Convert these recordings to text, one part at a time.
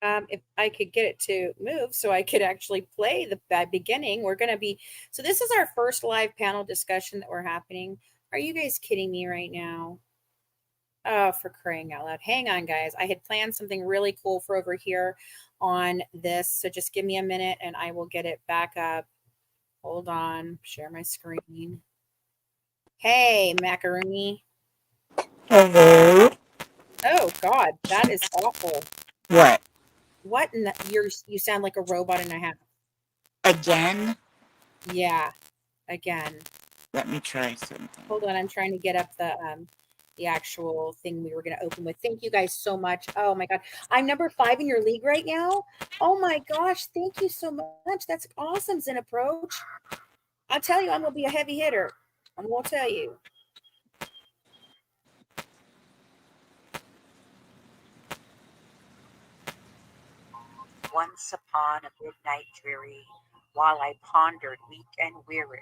If I could get it to move so I could actually play the beginning, we're going to be. So, this is our first live panel discussion that we're happening. Are you guys kidding me right now? Oh, for crying out loud. Hang on, guys. I had planned something really cool for over here on this. So, just give me a minute and I will get it back up. Hold on. Share my screen. Hey, macaroni. Hello. Oh, God. That is awful. What? What? You sound like a robot and a half. Again? Yeah, again. Let me try something. Hold on, I'm trying to get up the actual thing we were going to open with. Thank you guys so much. Oh my god. I'm number 5 in your league right now. Oh my gosh, thank you so much. That's awesome, Zen Approach. I'll tell you, I'm going to be a heavy hitter. I'm going to tell you. Once upon a midnight dreary, while I pondered weak and weary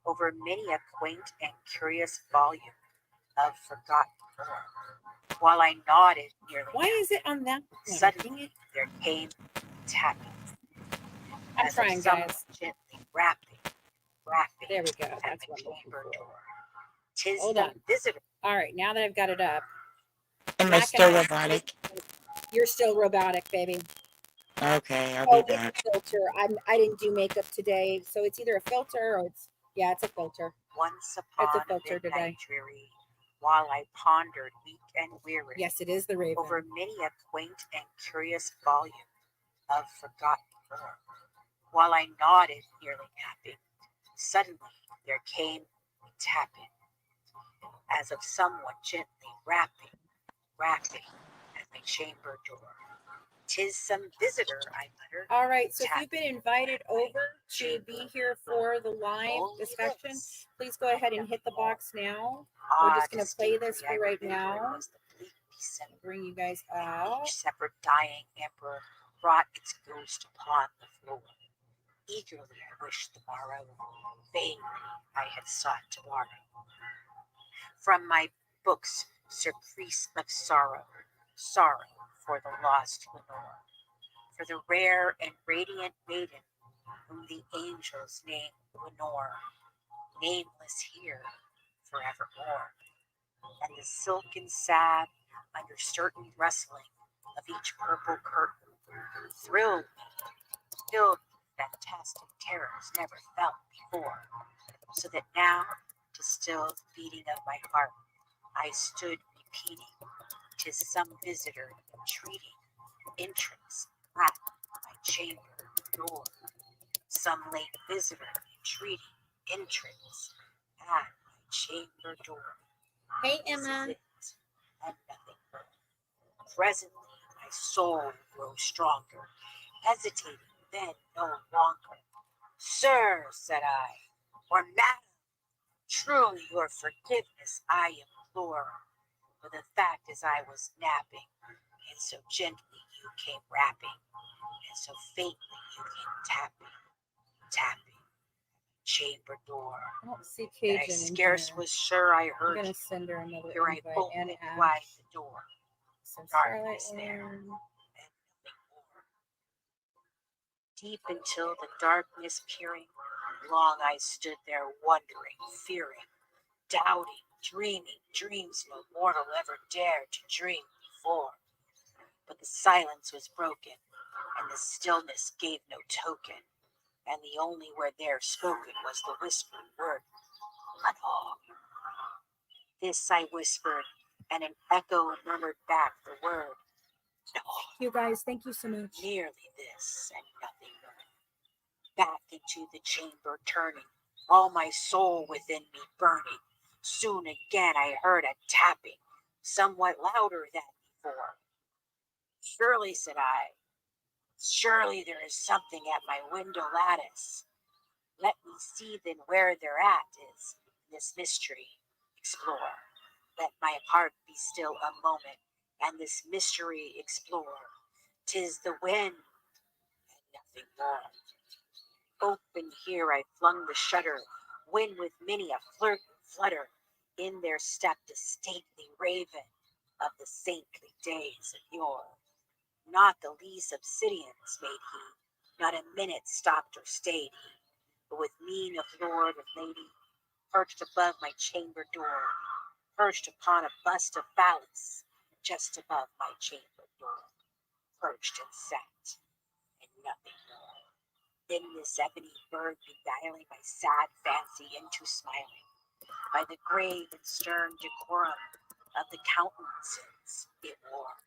over many a quaint and curious volume of forgotten lore, while I nodded nearly Why is it on that one? Dang suddenly it. there came tapping, I'm as of trying, someone guys. gently rapping There we go. at That's the what I'm looking chamber for. door. 'Tis Hold the on. visitor. All right, now that I've got it up, Am I Mac and still I, robotic? you're still robotic, baby. Okay, I'll be Oh, it's a back. filter. I didn't do makeup today, so it's either a filter or it's yeah, it's a filter. Once It's a upon a filter midnight today. dreary, while I pondered weak and weary Yes, it is the over Raven. many a quaint and curious volume of forgotten lore. While I nodded, nearly napping, suddenly there came a tapping, as of someone gently rapping at my chamber door. 'Tis some visitor, I muttered, All right, so if you've tapping been invited at my over to chamber be here door. for the live Only discussion, this, please go and ahead and hit nothing the more. box now. We're Ah, just going to play distinctly this I for right remember it now. was the bleak December, Bring you guys and out. each separate dying emperor brought its ghost upon the floor. Eagerly I wished the morrow, vainly I had sought to borrow from my books surcease of sorrow for the lost Lenore, for the rare and radiant maiden whom the angels name Lenore, nameless here forevermore. And the silken sad, under certain rustling of each purple curtain, thrilled me, filled me with fantastic terrors never felt before, so that now, to still the beating of my heart, I stood repeating, 'tis some visitor entreating entrance at my chamber door. Some late visitor entreating entrance at my chamber door. Hey, This is Emma. it, and nothing more. Presently my soul grows stronger, hesitating then no longer. Sir, said I, or madam, truly your forgiveness I implore. For the fact is I was napping, and so gently you came rapping, and so faintly you came tapping chamber door, I don't see that I Cajun in scarce here. was sure I I'm heard going to you. send her another Here I invite and opened wide Ash. the door. Some Starlight Darkness there, in. and nothing more. Deep until the darkness peering, long I stood there wondering, fearing, doubting, dreaming dreams no mortal ever dared to dream before. But the silence was broken, and the stillness gave no token, and the only word there spoken was the whispered word, Lenore. This I whispered, and an echo murmured back the word, no, You guys, thank you so much. merely this and nothing more. Back into the chamber turning, all my soul within me burning. Soon again I heard a tapping, somewhat louder than before. Surely, said I, surely there is something at my window lattice. Let me see then where thereat is this mystery explore. Let my heart be still a moment, and this mystery explore. 'Tis the wind, and nothing more. Open here I flung the shutter, when with many a flirt and flutter, in there stepped a stately raven of the saintly days of yore. Not the least obsidians made he, not a minute stopped or stayed he, but with mien of lord and lady, perched above my chamber door, perched upon a bust of Phallus, just above my chamber door, perched and sat, and nothing more. Then this ebony bird beguiling my sad fancy into smiling, by the grave and stern decorum of the countenances it wore.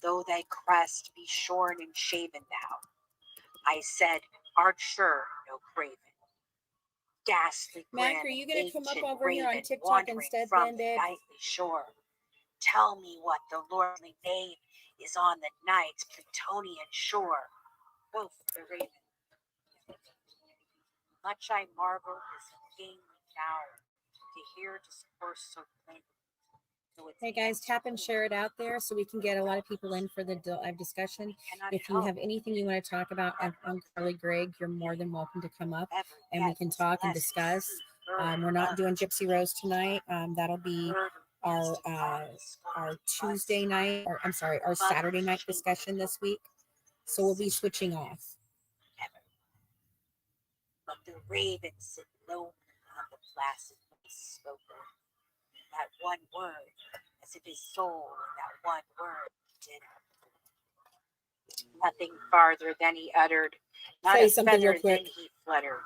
Though thy crest be shorn and shaven thou, I said, art sure no craven. Ghastly Mac, grin, are you gonna come up ancient over here on raven, TikTok wandering instead, from then, the babe? nightly shore. Tell me what the lordly babe is on the night's Plutonian shore. Quoth the raven, much I marvel his kingly now, to hear discourse so plain. Hey guys, tap and share it out there so we can get a lot of people in for the live discussion. If you have anything you want to talk about on Carly Gregg, you're more than welcome to come up and we can talk and discuss. We're not doing Gypsy Rose tonight. That'll be our Tuesday night, or I'm sorry, our Saturday night discussion this week. So we'll be switching off. But the raven sit lone on the placid spoke that one word, as if his soul in that one word did nothing farther than he uttered, not Say a something real feather quick. then he fluttered,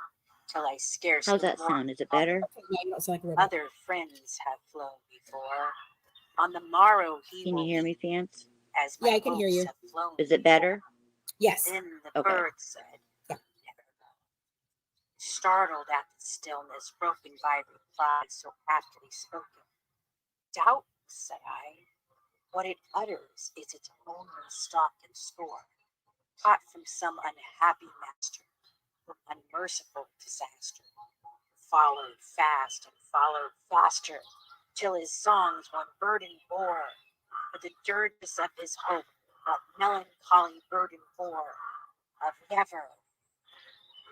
till I scarce How's that sound? Is it better? Yeah, you don't sound like a robot. other friends have flown before. On the morrow he Can will you hear meet, me, Fance? as my Yeah, I can hear hopes you. have flown. Is it better? Yes. Then the Okay. bird said, Yeah. never go. Startled at the stillness, broken by replies so aptly spoken. Doubt, said I, what it utters is its only stock and store, caught from some unhappy master, from unmerciful disaster, followed fast and followed faster, till his songs one burden bore, but the dirges of his hope, that melancholy burden bore, of never,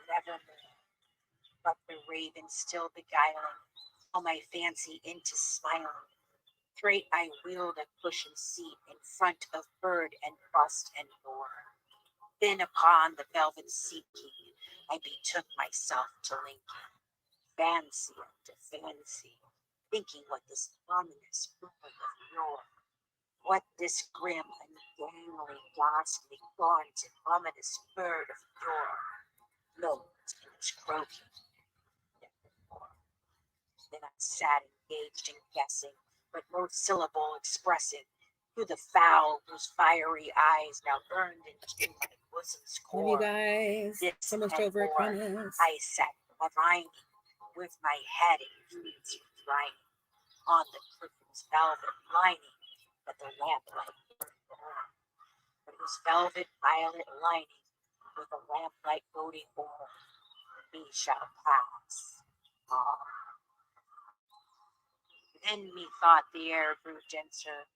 nevermore. But the raven still beguiling, all my fancy into smiling. Straight I wheeled a cushioned seat in front of bird and bust and door. Then upon the velvet seat I betook myself to Lincoln, fancy after fancy, thinking what this ominous bird of yore, what this grim and gangly, ghastly, gaunt and ominous bird of yore, loathed in its croaking. Then I sat engaged in guessing, but no syllable expressing, who the fowl whose fiery eyes now burned into my bosom's Love you core. guys. This Almost and over at more Promise. I sat divining, with my head in fluids reclining, on the curtain's velvet lining, but the lamplight burned on. But whose velvet violet lining, with the lamplight boding o'er, me shall pass. Then methought the air grew denser,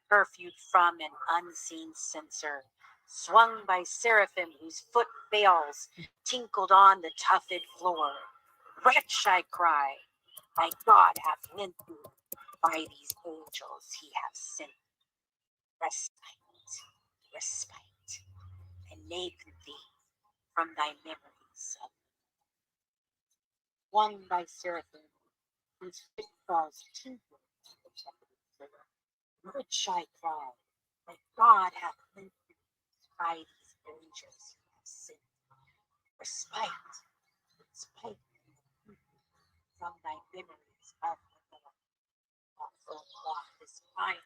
perfumed from an unseen censer, swung by seraphim whose foot veils tinkled on the tufted floor. Wretch, I cried, my God hath lent thee, by these angels he hath sent respite, respite, and naked thee from thy memories of swung by seraphim whose footfalls tinkled on the tufted floor. Which I cried, my God hath lent thee, by these angels he hath sent respite, respite from thy memories of the Lord. This mind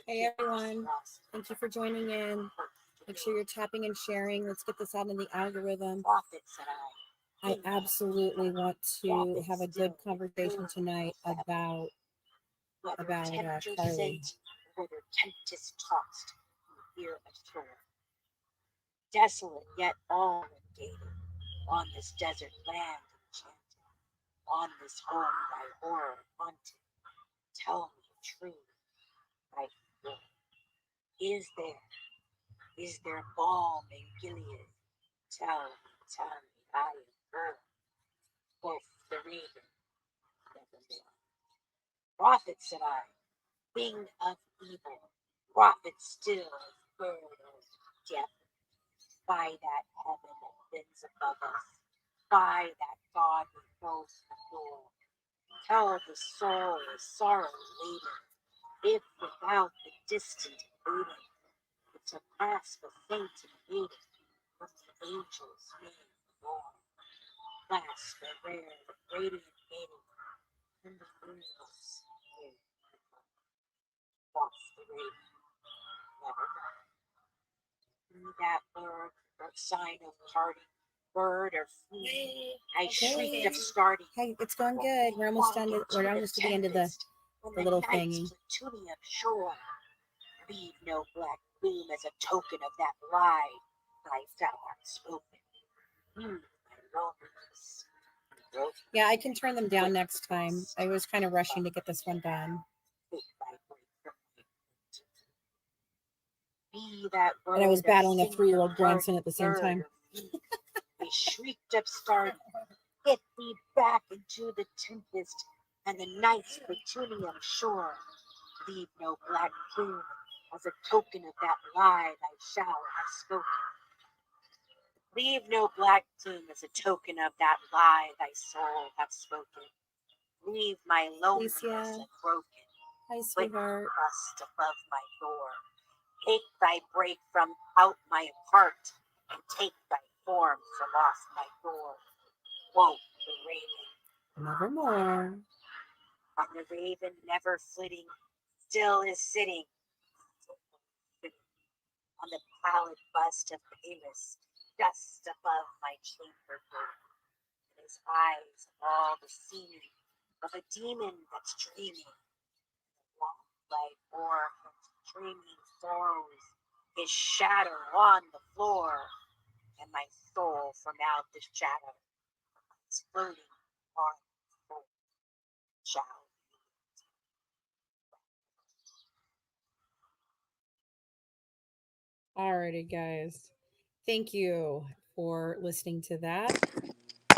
Hey everyone, thank you for joining in. Make sure you're tapping and sharing. Let's get this out in the algorithm. prophet, said I absolutely want to have a good conversation tonight about Carly. whether tempest tossed here ashore. Desolate yet all undated, on this desert land enchanted, on this home by horror haunted. Tell me true, my Lord, is there balm in Gilead? Tell me, I am her. Quoth the raven, nevermore. Prophet, said I, thing of evil, prophet still of bird of death, by that heaven that bends above us, by that God who knows the door. Tell the soul is sorrow laden, if without the distant aiding, it's a pass for faint and maiden, what the angels made the Lord. Last the rare, the radiant maiden, and the angels made lost the raven, never know. That bird, or sign of parting, bird or flea, I shrieked of starting. Hey, it's going good. We're almost done. We're almost to the end of the little thingy. Plutonium shore, leave no black plume as a token of that lie thy thou art spoken. My loneliness. Yeah, I can turn them down next time. I was kind of rushing to get this one done. And I was battling a 3-year-old grandson at the same time. They shrieked upstart, get thee back into the tempest and the night's plutonium shore. Leave no black plume as a token of that lie thy shall have spoken. Leave no black plume as a token of that lie thy soul hath spoken. Leave my loneliness unbroken. Hi, sweetheart. Rust above my door. Take thy break from out my heart, and take thy form from off my door. Woe the raven. Nevermore. On the raven never flitting, still is sitting. On the pallid bust of Pallas, just above my chamber door. His eyes all the seeming of a demon that's dreaming. Walk like o'er his dreaming sorrows, his shadow on the floor, and my soul from out the shadow is floating on the floor. Shall Alrighty, guys. Thank you for listening to that.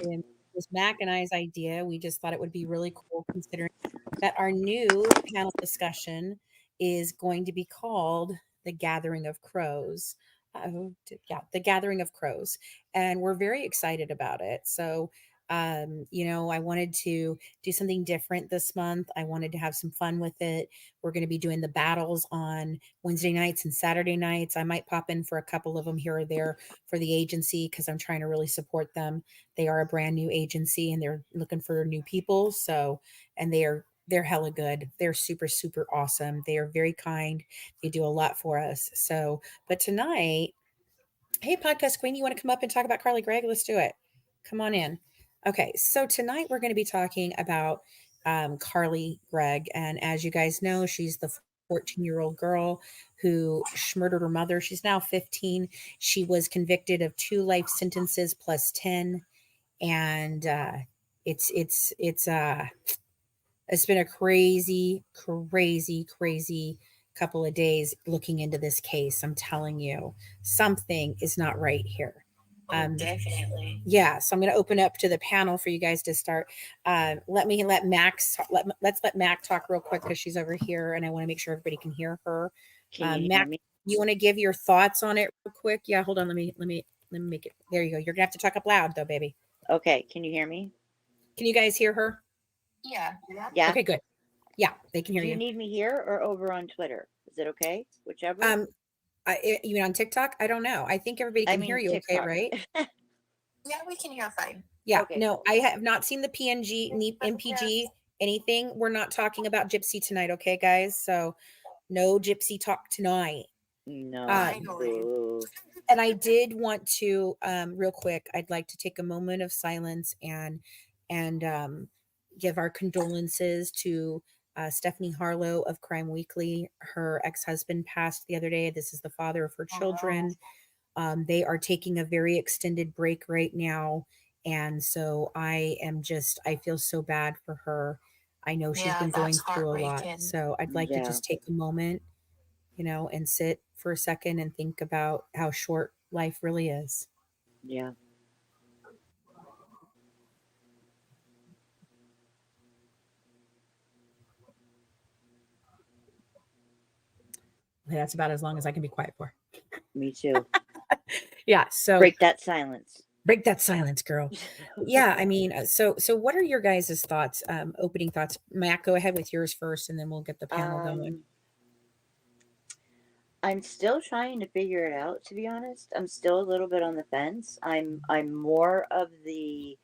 And it was Mac and I's idea. We just thought it would be really cool considering that our new panel discussion is going to be called The Gathering of Crows. Yeah, The Gathering of Crows. And we're very excited about it. So, I wanted to do something different this month. I wanted to have some fun with it. We're going to be doing the battles on Wednesday nights and Saturday nights. I might pop in for a couple of them here or there for the agency because I'm trying to really support them. They are a brand new agency and they're looking for new people. So, and they're hella good. They're super, super awesome. They are very kind. They do a lot for us. So, but tonight, hey, Podcast Queen, you want to come up and talk about Carly Gregg? Let's do it. Come on in. Okay, so tonight we're going to be talking about Carly Gregg. And as you guys know, she's the 14-year-old girl who murdered her mother. She's now 15. She was convicted of 2 life sentences plus 10. And it's been a crazy, crazy, crazy couple of days looking into this case. I'm telling you, something is not right here. definitely. Yeah, so I'm going to open up to the panel for you guys to start. Let Max let's let Mac talk real quick because she's over here, and I want to make sure everybody can hear her. Can you hear Mac, me? you want to give your thoughts on it real quick? Yeah, hold on. Let me make it. There you go. You're gonna have to talk up loud though, baby. Okay, can you hear me? Can you guys hear her? Yeah. Yeah. Okay, good. Yeah, they can hear Do you you. need me here or over on Twitter? Is it okay? Whichever. You mean on TikTok? I don't know. I think everybody can hear you okay, TikTok. right? Yeah, we can hear fine. Yeah. Okay, No, cool. I have not seen the PNG, MPG, anything. We're not talking about Gypsy tonight, okay, guys? So no Gypsy talk tonight. No. Finally. And I did want to, real quick, I'd like to take a moment of silence and give our condolences to Stephanie Harlow of Crime Weekly. Her ex-husband passed the other day. This is the father of her children. They are taking a very extended break right now. And so I feel so bad for her. I know she's been going through a lot. So I'd like to just take a moment, and sit for a second and think about how short life really is. Yeah. That's about as long as I can be quiet for. Me too. Yeah. So Break that silence. break that silence, girl. Yeah. I mean, so what are your guys' thoughts? Opening thoughts. Matt, go ahead with yours first, and then we'll get the panel going. I'm still trying to figure it out, to be honest. I'm still a little bit on the fence. I'm more of the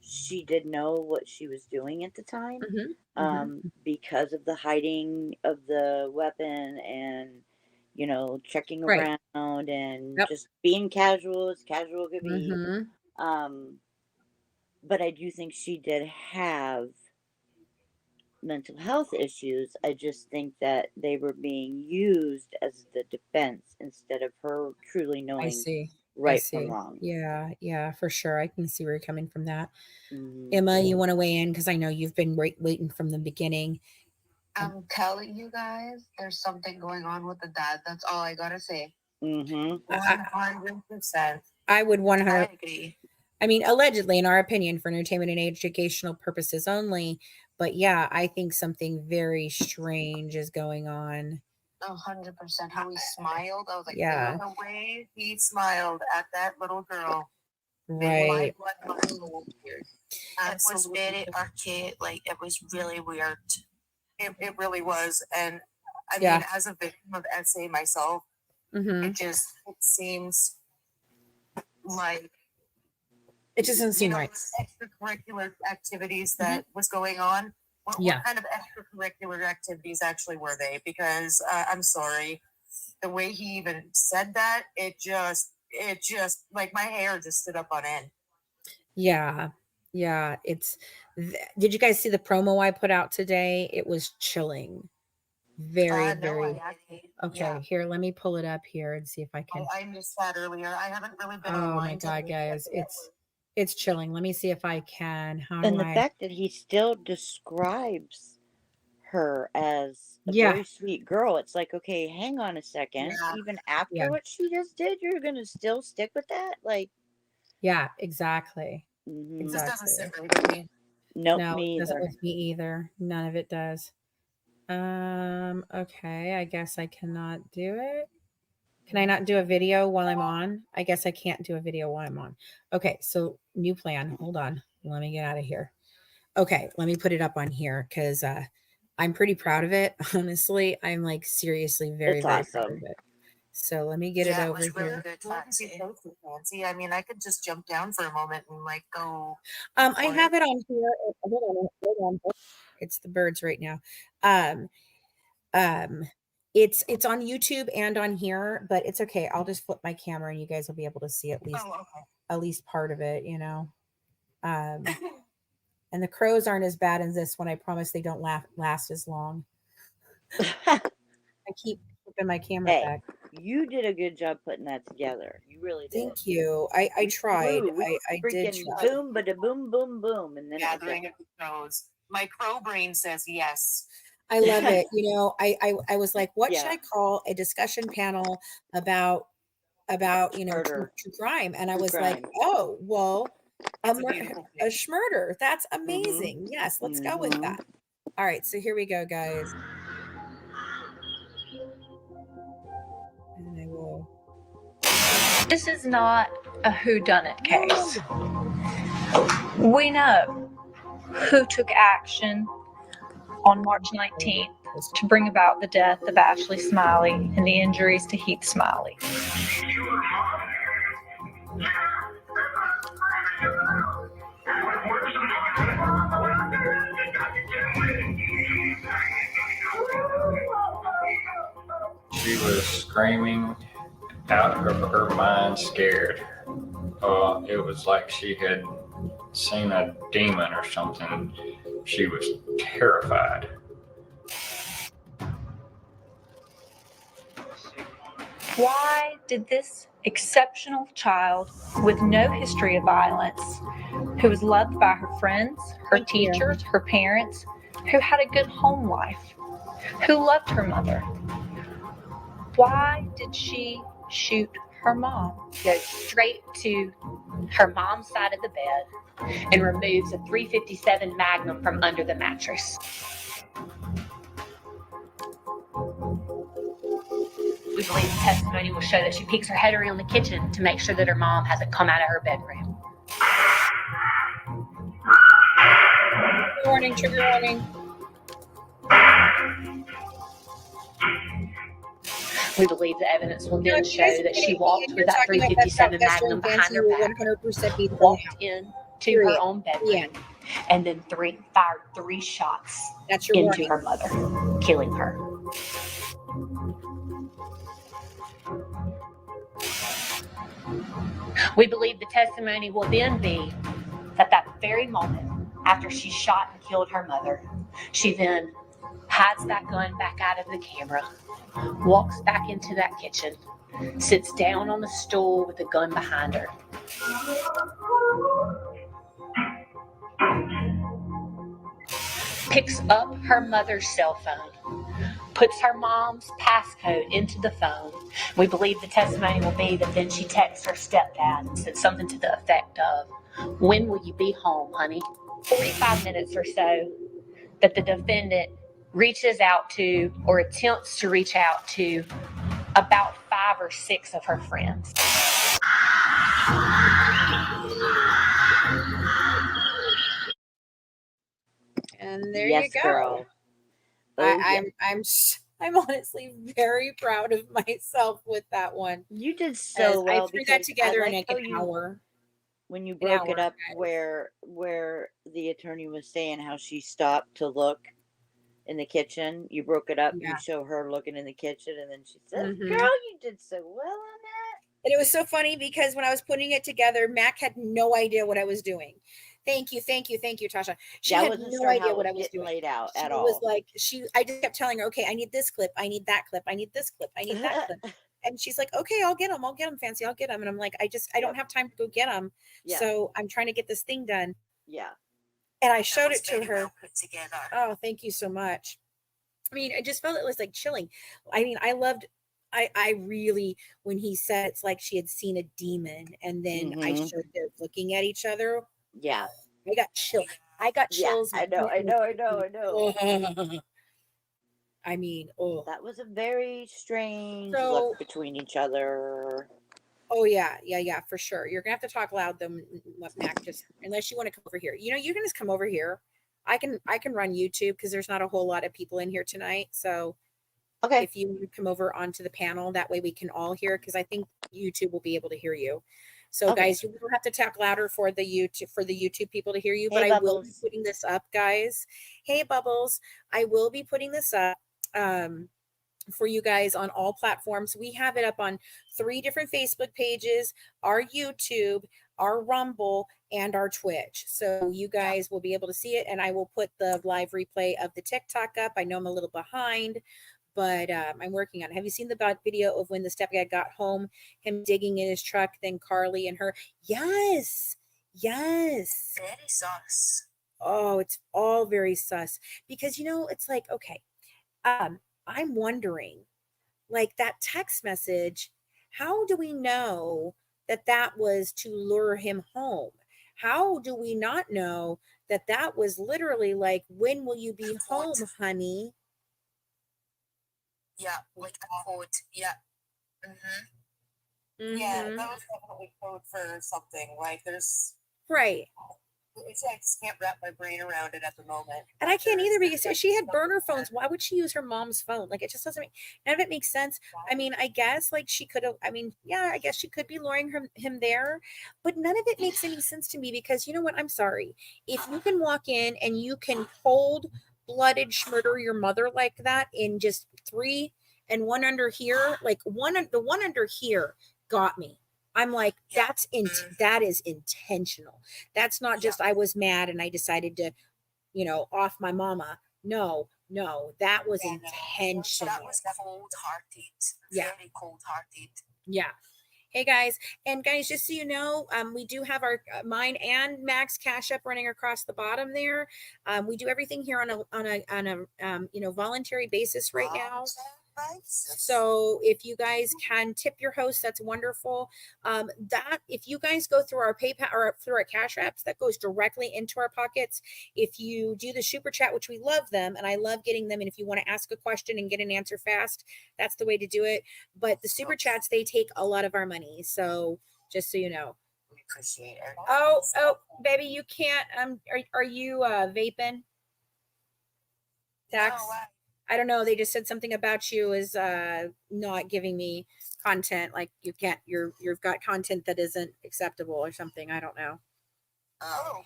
she did know what she was doing at the time. Because of the hiding of the weapon and checking Right. around and Yep. just being casual as casual could be. Mm-hmm. But I do think she did have mental health issues. I just think that they were being used as the defense instead of her truly I knowing see. I right from see. wrong. Yeah, for sure. I can see where you're coming from that. Mhm. Emma, you want to weigh in? Because I know you've been waiting from the beginning. I'm telling you guys, there's something going on with the dad. That's all I gotta say. Mhm. 100%. I would 100. I agree. I mean, allegedly, in our opinion, for entertainment and educational purposes only. But yeah, I think something very strange is going on. 100%. How he smiled, I was like, Yeah. the way he smiled at that little girl, made my Right. blood run cold here. It was very archaic. Like, it was really weird. It really was. And I Yeah. mean, as a victim of SA myself, Mm-hmm. it seems like It just doesn't seem right. extracurricular activities that was going on. What kind of extracurricular activities actually were they? Because I'm sorry, the way he even said that, it just like my hair just stood up on end. Yeah. Did you guys see the promo I put out today? It was chilling. Very, No, very. Okay, yeah. here, let me pull it up here and see if I can. I missed that earlier. I haven't really been Oh my online. God, guys, it's chilling. Let me see if I can. How And do the I? fact that he still describes her as a Yeah, very sweet girl, it's like, okay, hang on a second. Yeah. Even after Yeah. what she just did, you're gonna still stick with that? Like, yeah, exactly. mhm. This doesn't Exactly. sit right with me. Nope, No, me it doesn't either. with me either. None of it does. Okay, I guess I cannot do it. Can I not do a video while I'm on? I guess I can't do a video while I'm on. Okay, so new plan. Hold on. Let me get out of here. Okay, let me put it up on here because I'm pretty proud of it. Honestly, I'm like seriously very, It's very proud awesome. of it. So let me get it over was really here. good, Fancy. I mean, I could just jump down for a moment and like go. I have it on here. Hold on. It's the birds right now. Um, um, it's on YouTube and on here, but it's okay. I'll just flip my camera and you guys will be able to see at least part of it, you know. And the crows aren't as bad as this one. I promise they don't last as long. I keep flipping my camera Hey, back. you did a good job putting that together. You really did. Thank you. I tried. I did freaking try. boom, but a boom, boom, boom, and then Gathering of crows. My crow brain says yes. I love it. You know, I was like, what should Yeah. I call a discussion panel about you know Murder. true crime? And I True was like, crime. oh well, a That's a beautiful a thing. schmurder. That's amazing. Yes, let's go with that. All right, so here we go, guys. And I will. This is not a whodunit case. We know who took action on March 19th to bring about the death of Ashley Smiley and the injuries to Heath Smiley. She was screaming out of her mind, scared. It was like she had seen a demon or something. She was terrified. Why did this exceptional child with no history of violence, who was loved by her friends, her teachers, her parents, who had a good home life, who loved her mother, why did she shoot her mom? Goes straight to her mom's side of the bed and removes a .357 Magnum from under the mattress. We believe the testimony will show that she peeks her head around the kitchen to make sure that her mom hasn't come out of her bedroom. Warning, trigger warning. We believe the evidence will then if you guys show are that she kidding me walked and with you're that talking about that 357 Western Magnum behind fancy, you her will back, 100% be thrown walked out. in to Period. her own bedroom, The end. and then fired 3 shots That's your into warning. her mother, killing her. We believe the testimony will then be that very moment after she shot and killed her mother, she then hides that gun back out of the camera, walks back into that kitchen, sits down on the stool with the gun behind her. Picks up her mother's cell phone, puts her mom's passcode into the phone. We believe the testimony will be that then she texts her stepdad and said something to the effect of, "When will you be home, honey?" 45 minutes or so that the defendant reaches out to or attempts to reach out to about 5 or 6 of her friends. And there Yes, you go. girl. Oh, yeah. I'm honestly very proud of myself with that one. You did so well. I threw that together in like an hour. When you broke it up, where the attorney was saying how she stopped to look in the kitchen, you broke it up. Yeah. You show her looking in the kitchen, and then she says, Mhm. "Girl, you did so well on that." And it was so funny because when I was putting it together, Mac had no idea what I was doing. Thank you, Tasha. She Yeah, I had wasn't no sure idea how it what I was was getting doing. laid out She at was all. like, I just kept telling her, okay, I need this clip, I need that clip, I need this clip, I need that clip. And she's like, okay, I'll get them, Fancy, I'll get them. And I'm like, I don't have time to go get them. Yeah. So I'm trying to get this thing done. Yeah. And I showed it to very her. well put together. Oh, thank you so much. I mean, I just felt it was like chilling. I mean, I really, when he said it's like she had seen a demon, and then I Mhm. showed them looking at each other. Yeah. I got chills. I got Yeah, chills. I know. I mean, That was a very strange So- look between each other. oh yeah, for sure. You're gonna have to talk loud though, Mac. Just unless you want to come over here. You know, you can just come over here. I can run YouTube because there's not a whole lot of people in here tonight. So Okay. if you want to come over onto the panel, that way we can all hear, because I think YouTube will be able to hear you. So Okay. guys, you will have to talk louder for the YouTube people to hear you. Hey, But I will be Bubbles. putting this up, guys. Hey Bubbles, I will be putting this up for you guys on all platforms. We have it up on 3 different Facebook pages, our YouTube, our Rumble, and our Twitch. So you guys will be able to see it, and I will put the live replay of the TikTok up. I know I'm a little behind, but I'm working on it. Have you seen the video of when the stepdad got home, him digging in his truck, then Carly and her? Yes. Very sus. Oh, it's all very sus, because it's like, okay, I'm wondering, like, that text message, how do we know that was to lure him home? How do we not know that was literally like, when will you be home, honey? Yeah, like a quote. Yeah. Yeah, Mhm. that was definitely code for something. Like, there's, Right. it's like I just can't wrap my brain around it at the moment. And I can't either, because There's if she had something burner there. phones, why would she use her mom's phone? Like, it just doesn't make none of it makes sense. I mean, I guess like she could have, yeah, I guess she could be luring him there, but none of it makes any sense to me, because you know what? I'm sorry. If you can walk in and you can cold-blooded murder your mother like that in just 3 and one under here, like the one under here got me. I'm like, that is intentional. That's not just I was mad and I decided to, off my mama. No, that was intentional. That was cold-hearted. Yeah. Very cold-hearted. Yeah. Hey guys, and guys, just so you know, we do have our mine and Max Cash App running across the bottom there. We do everything here on a voluntary basis right now. So if you guys can tip your host, that's wonderful. That if you guys go through our PayPal or through our Cash Apps, that goes directly into our pockets. If you do the super chat, which we love them, and I love getting them, and if you want to ask a question and get an answer fast, that's the way to do it. But the super chats, they take a lot of our money. So just so you know. We appreciate it. Oh, baby, you can't. Are you vaping? Dax? No, I don't know. They just said something about you is not giving me content. Like you can't. You've got content that isn't acceptable or something. I don't know. Oh,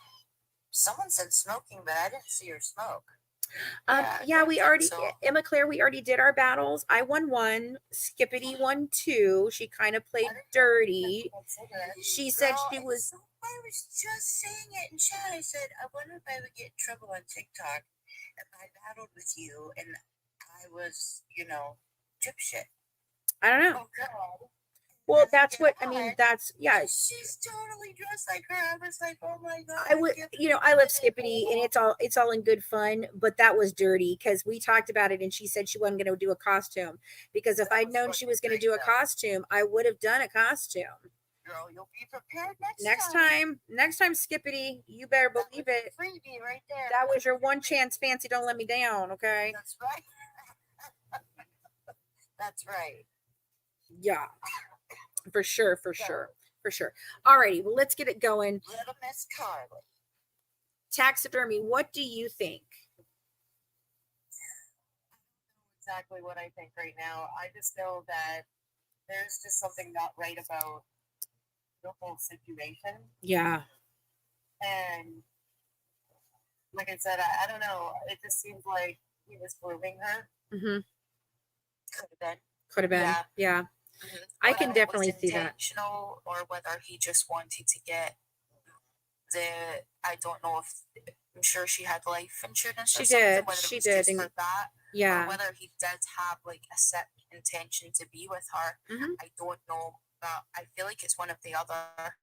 someone said smoking, but I didn't see her smoke. Yeah, we already, Emma Claire, we already did our battles. I won 1, Skippity won 2. She kind of played dirty. She said she was. I was just saying it in chat. I said, I wonder if I would get in trouble on TikTok if I battled with you and I was, chip shit. I don't know. Oh, God. Well, that's what I mean. That's She's totally dressed like her. I was like, oh my God. I would, I love Skippity, and it's all in good fun. But that was dirty because we talked about it, and she said she wasn't going to do a costume because if I'd known she was going to do a costume, I would have done a costume. Girl, you'll be prepared next time, Skippity. You better believe it. Freebie right there. That was your one chance, Fancy. Don't let me down, okay? That's right. That's right. Yeah. For sure. Alrighty, well, let's get it going. Little Miss Carly. Taxidermy, what do you think? Exactly what I think right now. I just know that there's just something not right about the whole situation. Yeah. And like I said, I don't know. It just seems like he was grooming her. Mm-hmm. Could have been. Yeah. I can definitely see that. Intentional, or whether he just wanted to get I don't know if, I'm sure she had life insurance. She did. She did. For that. Yeah. Or whether he did have like a set intention to be with her. Mm-hmm. I don't know, but I feel like it's one of the other.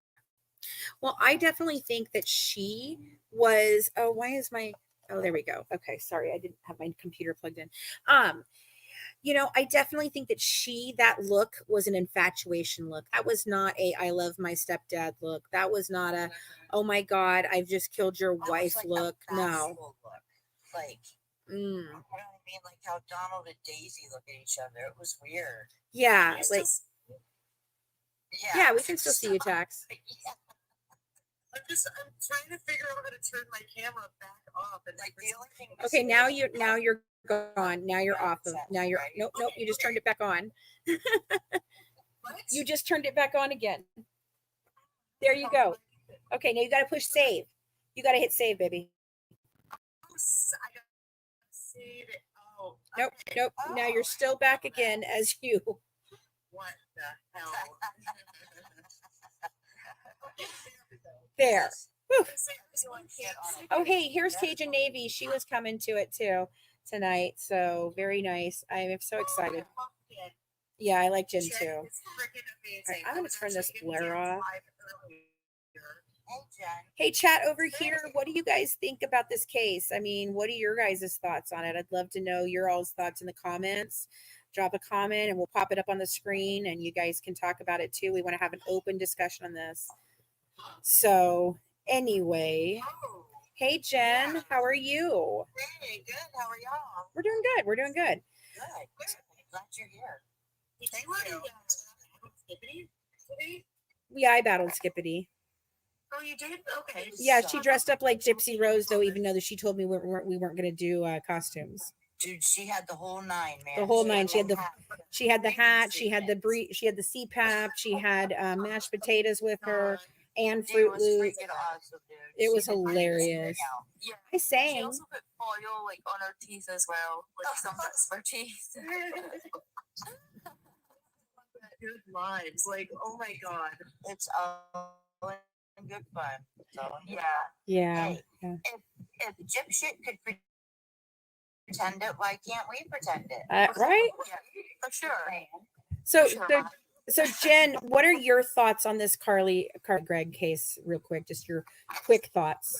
Well, I definitely think that she was. Oh, why is my? Oh, there we go. Okay, sorry, I didn't have my computer plugged in. I definitely think that that look was an infatuation look. That was not a I love my stepdad look. That was not a oh my God, I've just killed your wife look. No. Look. Like, you know what I mean? Like how Donald and Daisy look at each other. It was weird. Yeah, like. Yeah, we can still see you, Tax. Yeah. I'm trying to figure out how to turn my camera back off. And like the only thing. Okay, now you're gone. Now you're off of. Now you're nope. You just turned it back on. You just turned it back on again. There you go. Okay, now you got to push save. You got to hit save, baby. I got save it. Oh. Nope. Oh, now you're still back again as you. What the hell? There. Oh, hey, here's Cajun Navy. She was coming to it too tonight. So very nice. I am so excited. Yeah, I like Jen too. Right, I'm going to turn this blur off. Hey, chat over here. What do you guys think about this case? I mean, what are your guys' thoughts on it? I'd love to know your all's thoughts in the comments. Drop a comment and we'll pop it up on the screen and you guys can talk about it too. We want to have an open discussion on this. So anyway, hey Jen, how are you? Hey, good. How are y'all? We're doing good. Good. Glad you're here. Yeah, I battled Skippity. Oh, you did? Okay. Yeah, she dressed up like Gypsy Rose though, even though she told me we weren't going to do costumes. Dude, she had the whole 9, man. The whole 9. She had the hat. She had the She had the CPAP. She had mashed potatoes with her. And Fruit Loops. Awesome, it was hilarious. Yeah. I sang. She also put foil like on her teeth as well, like some for her teeth. Good lives, like oh my God, it's all in good fun. So yeah. If Gypshit could pretend it, why can't we pretend it? Right? Yeah, for sure. So Jen, what are your thoughts on this Carly Gregg case real quick? Just your quick thoughts.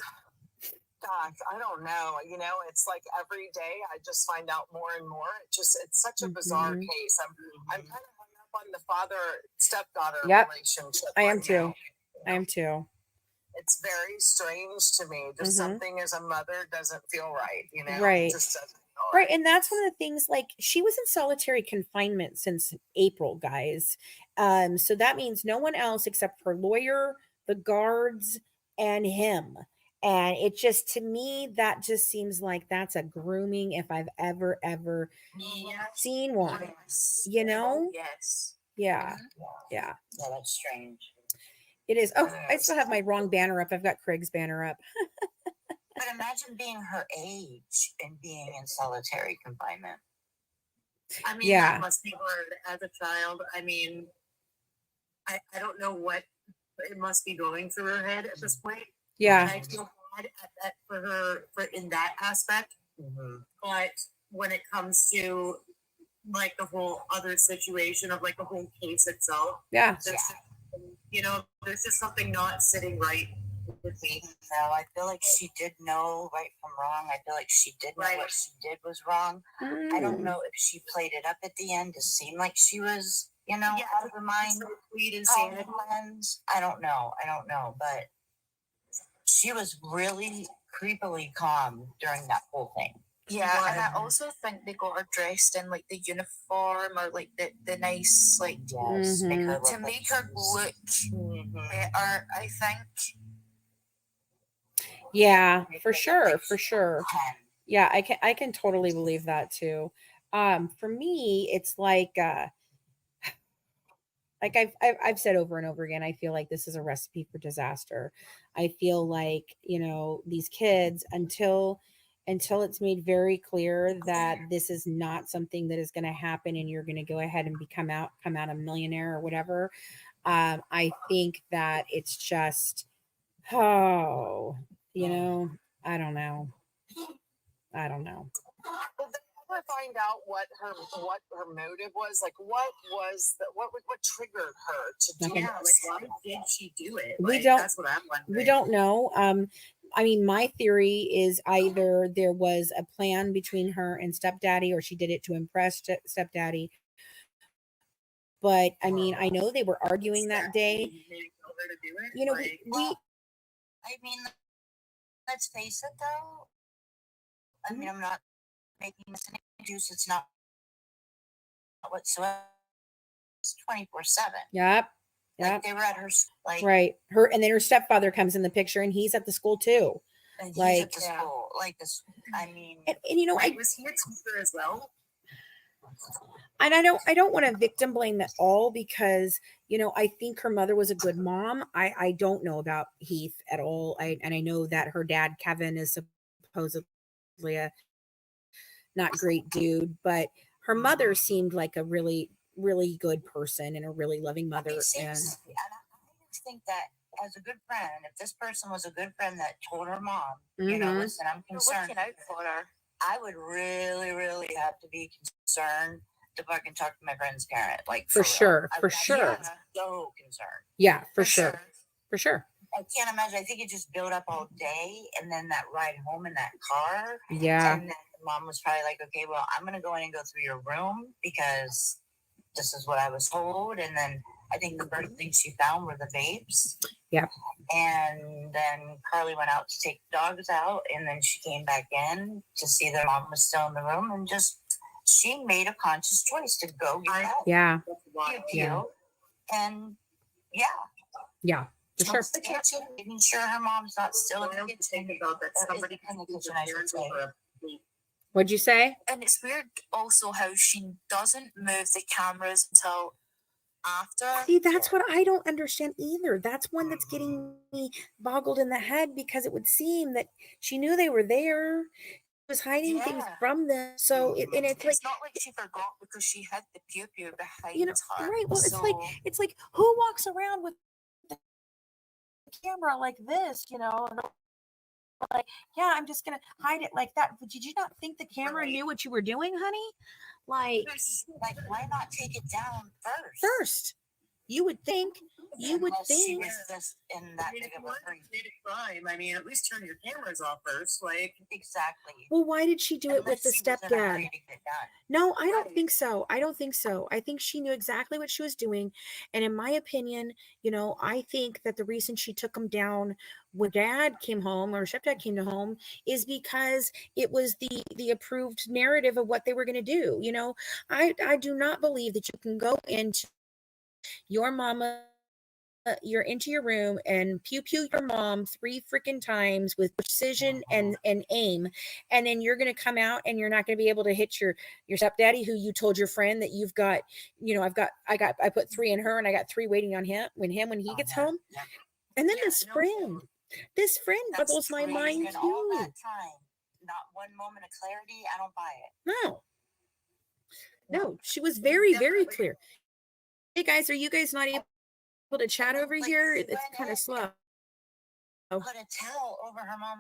I don't know. It's like every day I just find out more and more. It's such a bizarre case. I'm kind of hung up on the father stepdaughter relationship. I am too. I am too. It's very strange to me. Just something as a mother doesn't feel right. Right. It just doesn't feel right. And that's one of the things, like, she was in solitary confinement since April, guys. So that means no one else except her lawyer, the guards, and him. And it just, to me, that just seems like that's a grooming if I've ever seen one. Yes. Yes. Yeah. Yeah, that's strange. It is. Oh, I still have my wrong banner up. I've got Craig's banner up. But imagine being her age and being in solitary confinement. I mean, that must be hard as a child. I mean, I don't know what it must be going through her head at this point. Yeah. I feel bad for her in that aspect. But when it comes to like the whole other situation of like the whole case itself, there's just something not sitting right with me. No, I feel like she did know right from wrong. I feel like she did know what she did was wrong. I don't know if she played it up at the end to seem like she was, out of her mind. I don't know, but she was really creepily calm during that whole thing. Yeah, and I also think they got her dressed in like the uniform or like the nice like to make her look better, I think. Yeah, for sure. Yeah, I can totally believe that too. For me, it's like I've said over and over again, I feel like this is a recipe for disaster. I feel like, these kids, until it's made very clear that this is not something that is going to happen and you're going to go ahead and come out a millionaire or whatever. I think that it's just, I don't know. Did they ever find out what her motive was? Like, what triggered her to do Nothing. this? Why did she do it? We don't. That's what I'm wondering. We don't know. I mean, my theory is either there was a plan between her and stepdaddy, or she did it to impress stepdaddy. But I mean, I know they were arguing that day. I mean, let's face it, though. I mean, I'm not making this an excuse. It's not whatsoever. It's 24/7. Yep. Like they were at her, right. And then her stepfather comes in the picture, and he's at the school too. And he's at the school, like this. I mean, and was he a teacher as well? And I don't want to victim blame at all, because I think her mother was a good mom. I don't know about Heath at all. I know that her dad Kevin is supposedly a not great dude, but her mother seemed like a really, really good person and a really loving mother. And I just think that as a good friend, if this person was a good friend that told her mom, listen, I'm concerned. Looking out for her. I would really, really have to be concerned to fucking talk to my friend's parent. Like for sure. So concerned. Yeah, for sure. I can't imagine. I think it just built up all day, and then that ride home in that car. Yeah. And then the mom was probably like, "Okay, well, I'm gonna go in and go through your room because this is what I was told." And then I think the first thing she found were the vapes. Yeah. And then Carly went out to take the dogs out, and then she came back in to see their mom was still in the room, and she made a conscious choice to go get help. Yeah. And yeah. For sure. The kitchen, making sure her mom's not still in the kitchen. About that somebody in the kitchen, I should say. What'd you say? And it's weird also how she doesn't move the cameras until after. See, that's what I don't understand either. That's one that's getting me boggled in the head, because it would seem that she knew they were there, was hiding things from them. So it's not like she forgot, because she had the pew behind her. Right. Well, it's like who walks around with the camera like this, and like, yeah, I'm just gonna hide it like that. But did you not think the camera knew what you were doing, honey? Like, why not take it down first? You would think. You would Unless she think. was just in that big of a hurry. Crime. I mean, at least turn your cameras off first. Like, Exactly. Well, why did she do it with the Unless she was in a hurry stepdad? to get done. No, I don't Right. think so. I don't think so. I think she knew exactly what she was doing. And in my opinion, you know, I think that the reason she took him down when dad came home or stepdad came to home is because it was the approved narrative of what they were going to do. You know, I do not believe that you can go into your mama, you're into your room and pew pew your mom 3 freaking times with precision and aim, and then you're going to come out and you're not going to be able to hit your stepdaddy who you told your friend that you've got, you know, I put 3 in her and I got 3 waiting on him when he gets home. And then this friend boggles my mind And all too. that time, not one moment of clarity. I don't buy it. No, she was very, very clear. Hey guys, are you guys not able to chat over here? It's kind of slow. Put a towel over her mom.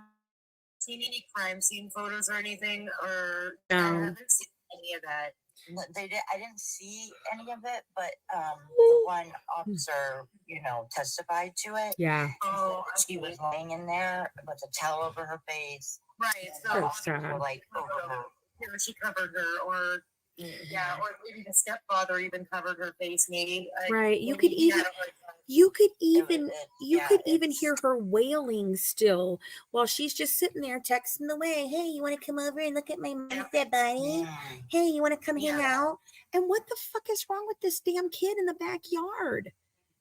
seen any crime scene photos or anything? Or No. I haven't seen any of that. No, I didn't see any of it, but the one officer, you know, testified to it. Yeah. Oh, She was laying in there with a towel over her face. right. So So officers were sad. like over her. You know, she covered her, or yeah, or maybe the stepfather even covered her face. Maybe Right. You maybe could he had even a hard time. you could It was- even it- you yeah, could even it's- hear her wailing still while she's just sitting there texting away. Hey, you want to come over and look at my mom's dead body? Mm. Hey, you want to come hang Yeah. out? And what the fuck is wrong with this damn kid in the backyard?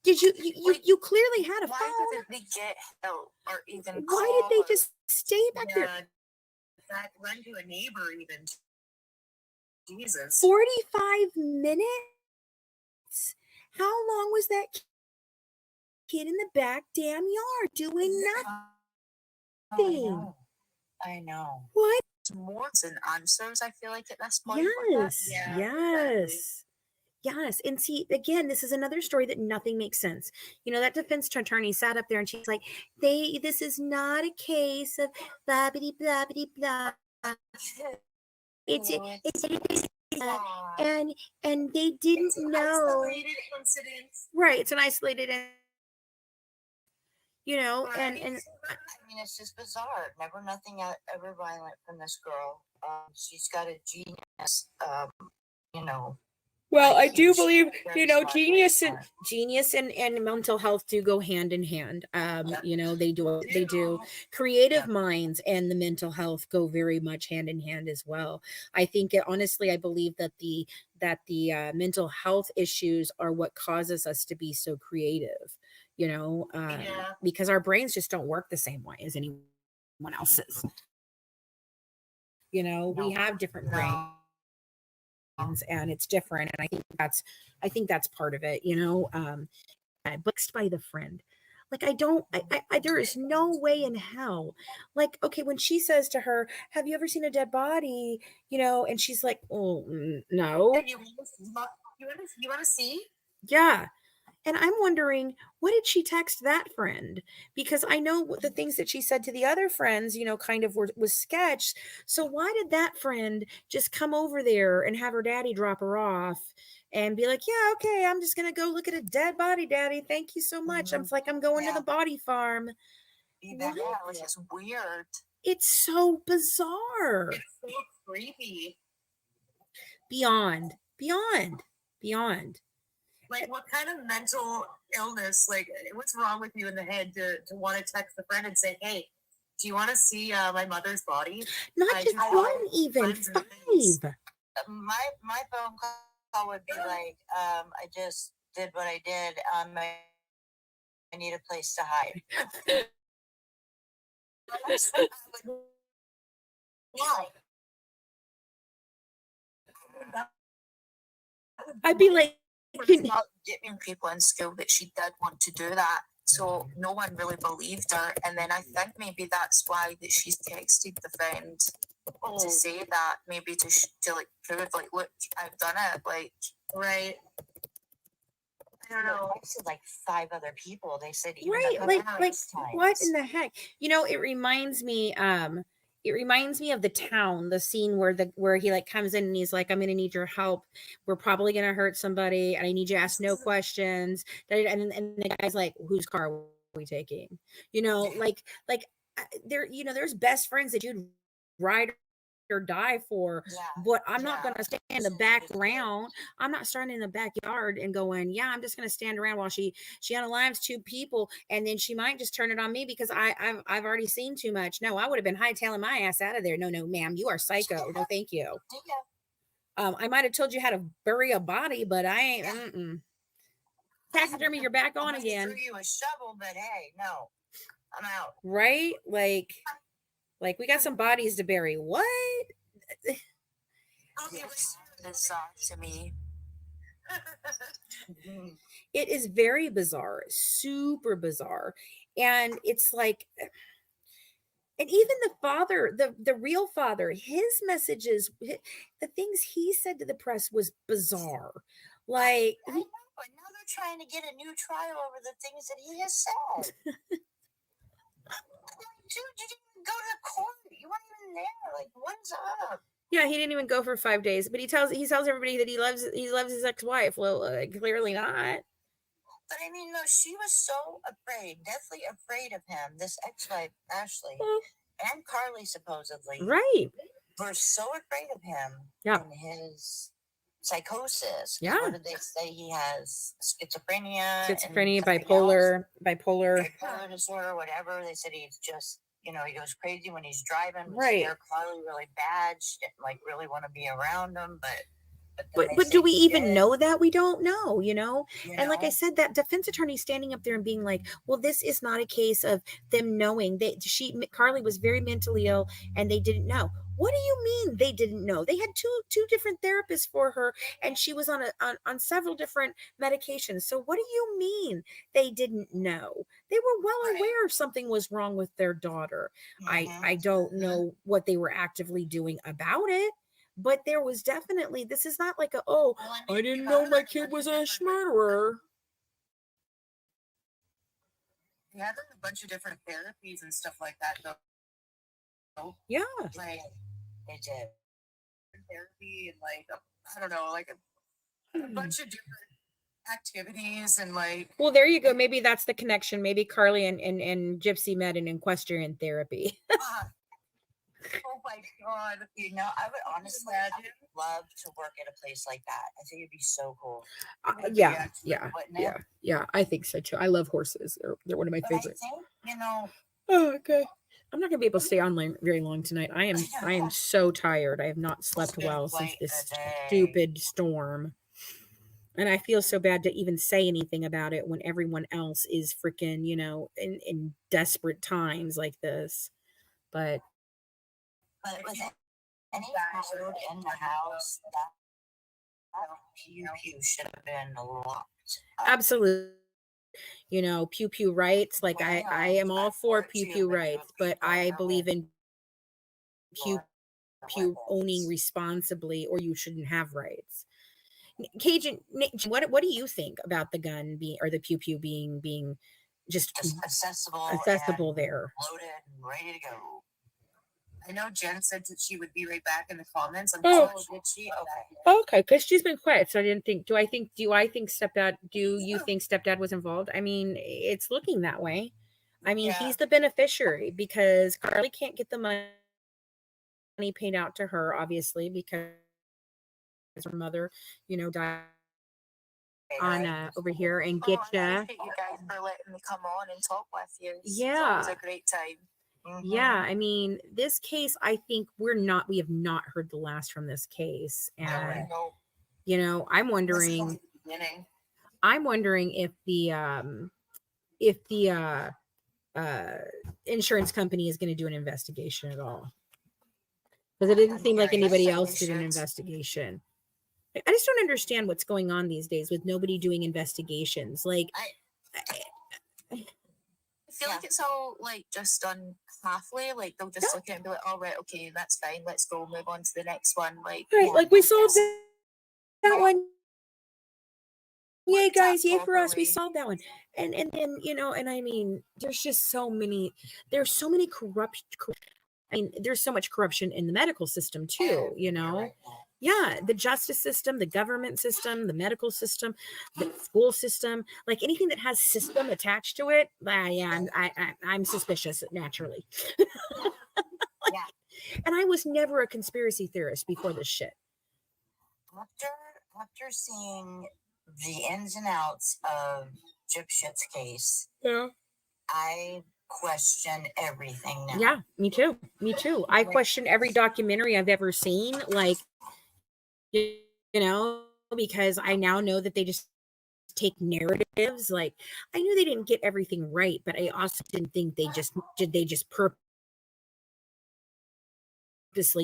Did you clearly had a Why phone? didn't they get help or even Why did they call? just stay back there? Yeah, that run to a neighbor even. Jesus. 45 minutes? How long was that kid in the back damn yard doing nothing? I know. What? More than answers, I feel like at this point. with that. Yes. Yeah, Yes. Yes. And see, again, this is another story that nothing makes sense. You know, that defense attorney sat up there and she's like, this is not a case of blah, blah, blah, blah, blah. It's and they didn't know. Isolated incident. Right. It's an isolated, you know, Right. and I mean, it's just bizarre. Never nothing ever violent from this girl. She's got a genius, you know. well, I do IQ. believe, Very you know, smart, genius and mental health do go hand in hand. Yep. You know, they do. Ew. Creative Yep. minds and the mental health go very much hand in hand as well. I think honestly, I believe that the mental health issues are what causes us to be so creative. You know, Yeah. because our brains just don't work the same way as anyone else's. You know, we have different brains and it's different, and I think that's part of it, you know. Booked by the friend, like I there is no way in hell, like, okay, when she says to her, have you ever seen a dead body, you know, and she's like, oh no. You want to see? Yeah. And I'm wondering, what did she text that friend? Because I know the things that she said to the other friends, you know, kind of was sketched. So why did that friend just come over there and have her daddy drop her off and be like, yeah, okay, I'm just going to go look at a dead body, daddy. Thank you so much. I'm like, I'm going to the body farm. Yeah, Which is weird. It's so bizarre. It's so creepy. Beyond. Like, what kind of mental illness? Like, what's wrong with you in the head to want to text a friend and say, "Hey, do you want to see my mother's body?" Not I just just one, want even friends and things. 5. My phone call would be like, I just did what I did. I need a place to hide. I'd be like, Not getting people in school that she did want to do that. So no one really believed her. And then I think maybe that's why that she's texted the friend to say that, maybe to like prove, like, look, I've done it. Like, Right. I don't know. I said like 5 other people. They said even right, a like couple of what times. in the heck, you know, it reminds me it reminds me of The Town, the scene where he like comes in and he's like, I'm gonna need your help. We're probably gonna hurt somebody, and I need you to ask no questions. And the guy's like, whose car are we taking? Like there, there's best friends that you'd ride or die for, but I'm not gonna stand in the background. I'm not standing in the backyard and going, yeah, I'm just gonna stand around while she unalives 2 people, and then she might just turn it on me because I've already seen too much. No, I would have been hightailing my ass out of there. No, ma'am, you are psycho. No, thank you. I might have told you how to bury a body, but I ain't. Taxidermy, you're back on again. Threw you a shovel, but hey, no, I'm out. Right? Like we got some bodies to bury. What? This to me. It is very bizarre, super bizarre. And it's like, and even the father, the real father, his messages, the things he said to the press was bizarre. Like, I know, but now they're trying to get a new trial over the things that he has said. Dude, you didn't even go to court. You weren't even there. Like, what's up? Yeah, he didn't even go for 5 days, but he tells everybody that he loves his ex-wife. Well, clearly not. But I mean, no, she was so afraid, deathly afraid of him. This ex-wife, Ashley, and Carly, supposedly, right, were so afraid of him. Yeah. And his psychosis. Yeah. What did they say? He has schizophrenia, bipolar disorder, whatever. They said he's just, he goes crazy when he's driving. Right. Scare Carly really bad. She didn't really want to be around him, but do we even know that? We don't know, and like I said, that defense attorney standing up there and being like, well, this is not a case of them knowing. Carly was very mentally ill and they didn't know. What do you mean they didn't know? They had two different therapists for her, and she was on several different medications. So what do you mean they didn't know? They were well aware something was wrong with their daughter. I don't know what they were actively doing about it. But there was definitely, this is not like I didn't know my kid was a murderer. They had a bunch of different therapies and stuff like that, though. Yeah. Like, they did. Therapy and I don't know, a bunch of different activities and Well, there you go. Maybe that's the connection. Maybe Carly and Gypsy met in equestrian therapy. Oh my God. I would honestly love to work at a place like that. I think it'd be so cool. Yeah. I think so too. I love horses. They're one of my favorites. I think, Oh, okay. I'm not gonna be able to stay on very long tonight. I am so tired. I have not slept well since this stupid storm. And I feel so bad to even say anything about it when everyone else is freaking, in desperate times like this. But with any food in the house, that pew should have been locked up. Absolutely. Pew pew rights. Like I am all for pew pew rights, but I believe in pew owning responsibly, or you shouldn't have rights. Cajun, what do you think about the gun being, or the pew pew being just accessible there, loaded and ready to go? I know Jen said that she would be right back in the comments. Did she? Okay, because she's been quiet, so I didn't think. Do I think stepdad? Do you think stepdad was involved? I mean, it's looking that way. I mean, he's the beneficiary because Carly can't get the money paid out to her, obviously, because her mother, died on over here and get I appreciate you guys for letting me come on and talk with you. Yeah, it was a great time. Yeah, I mean, this case, I think we have not heard the last from this case. And, I'm wondering if the insurance company is going to do an investigation at all. Because it didn't seem like anybody else did an investigation. I just don't understand what's going on these days with nobody doing investigations. I feel like it's all just done halfway. They'll just look at it and be like, "All right, okay, that's fine. Let's go move on to the next one." We solved that one. Yay, guys! Yay for us! We solved that one. And then and I mean, there's just so many. There's so many corrupt I mean, there's so much corruption in the medical system too, you know. Right. Yeah, the justice system, the government system, the medical system, the school system, like anything that has system attached to it. Yeah, I'm suspicious naturally. Yeah. And I was never a conspiracy theorist before this shit. After seeing the ins and outs of Gypshit's case, Yeah. I question everything now. Yeah, me too. Me too. I question every documentary I've ever seen, like, you know, because I now know that they just take narratives. Like, I knew they didn't get everything right, but I also didn't think they just purposely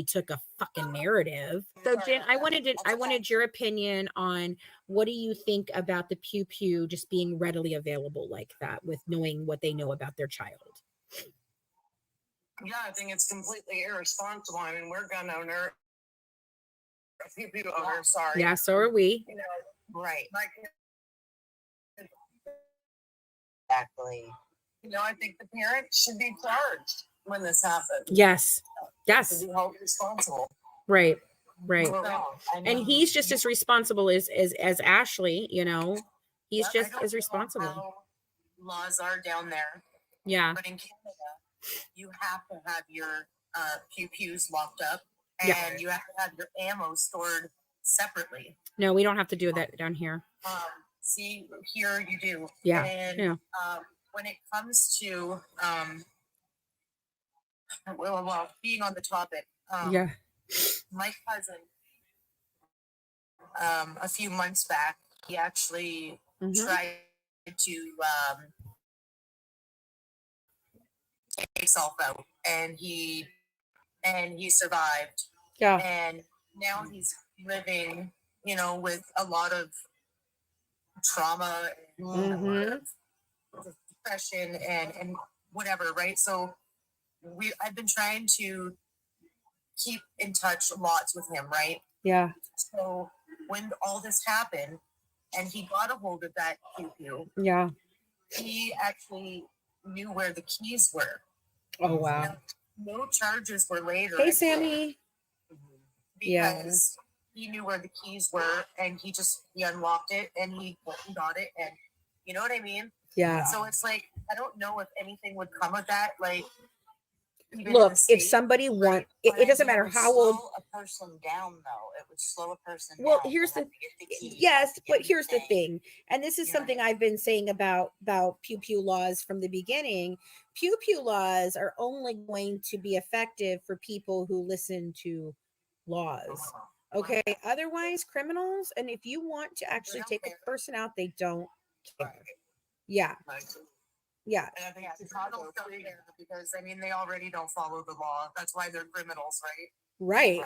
took a fucking narrative. So Jen, I wanted your opinion on what do you think about the pew pew just being readily available like that, with knowing what they know about their child. Yeah, I think it's completely irresponsible. I mean, we're gun owner, pew pew owner. Sorry. Yeah, so are we. You know, right? Like, Exactly. you know, I think the parents should be charged when this happens. Yes. Yes. To be held responsible. Right. Right. So, And he's just as responsible as Ashley, you know. He's I just don't as know responsible. how laws are down there, Yeah. but in Canada, you have to have your pew pews locked up, and Yeah. you have to have your ammo stored separately. No, we don't have to do that down here. See, here you do. Yeah. And Yeah. when it comes to well, being on the topic, Yeah. my cousin, a few months back, he actually tried to take himself out, and he survived. Yeah. And now he's living, you know, with a lot of trauma and a lot of depression and whatever, right? So I've been trying to keep in touch lots with him, right? Yeah. So when all this happened and he got a hold of that pew, Yeah. he actually knew where the keys were. Oh wow. No charges were laid. Hey Sammy. Because he knew where the keys were, and he unlocked it, and he got it, and you know what I mean? Yeah. So it's like, I don't know if anything would come of that. Like, look, if somebody want, it doesn't matter how old. A person down, though, it would slow a person down. Well, here's the yes, but here's the thing, and this is something I've been saying about pew pew laws from the beginning. Pew pew laws are only going to be effective for people who listen to laws. Okay, otherwise criminals, and if you want to actually take a person out, they don't care. Yeah. Yeah. And I think Chicago don't care, because I mean, they already don't follow the law. That's why they're criminals, right? Right.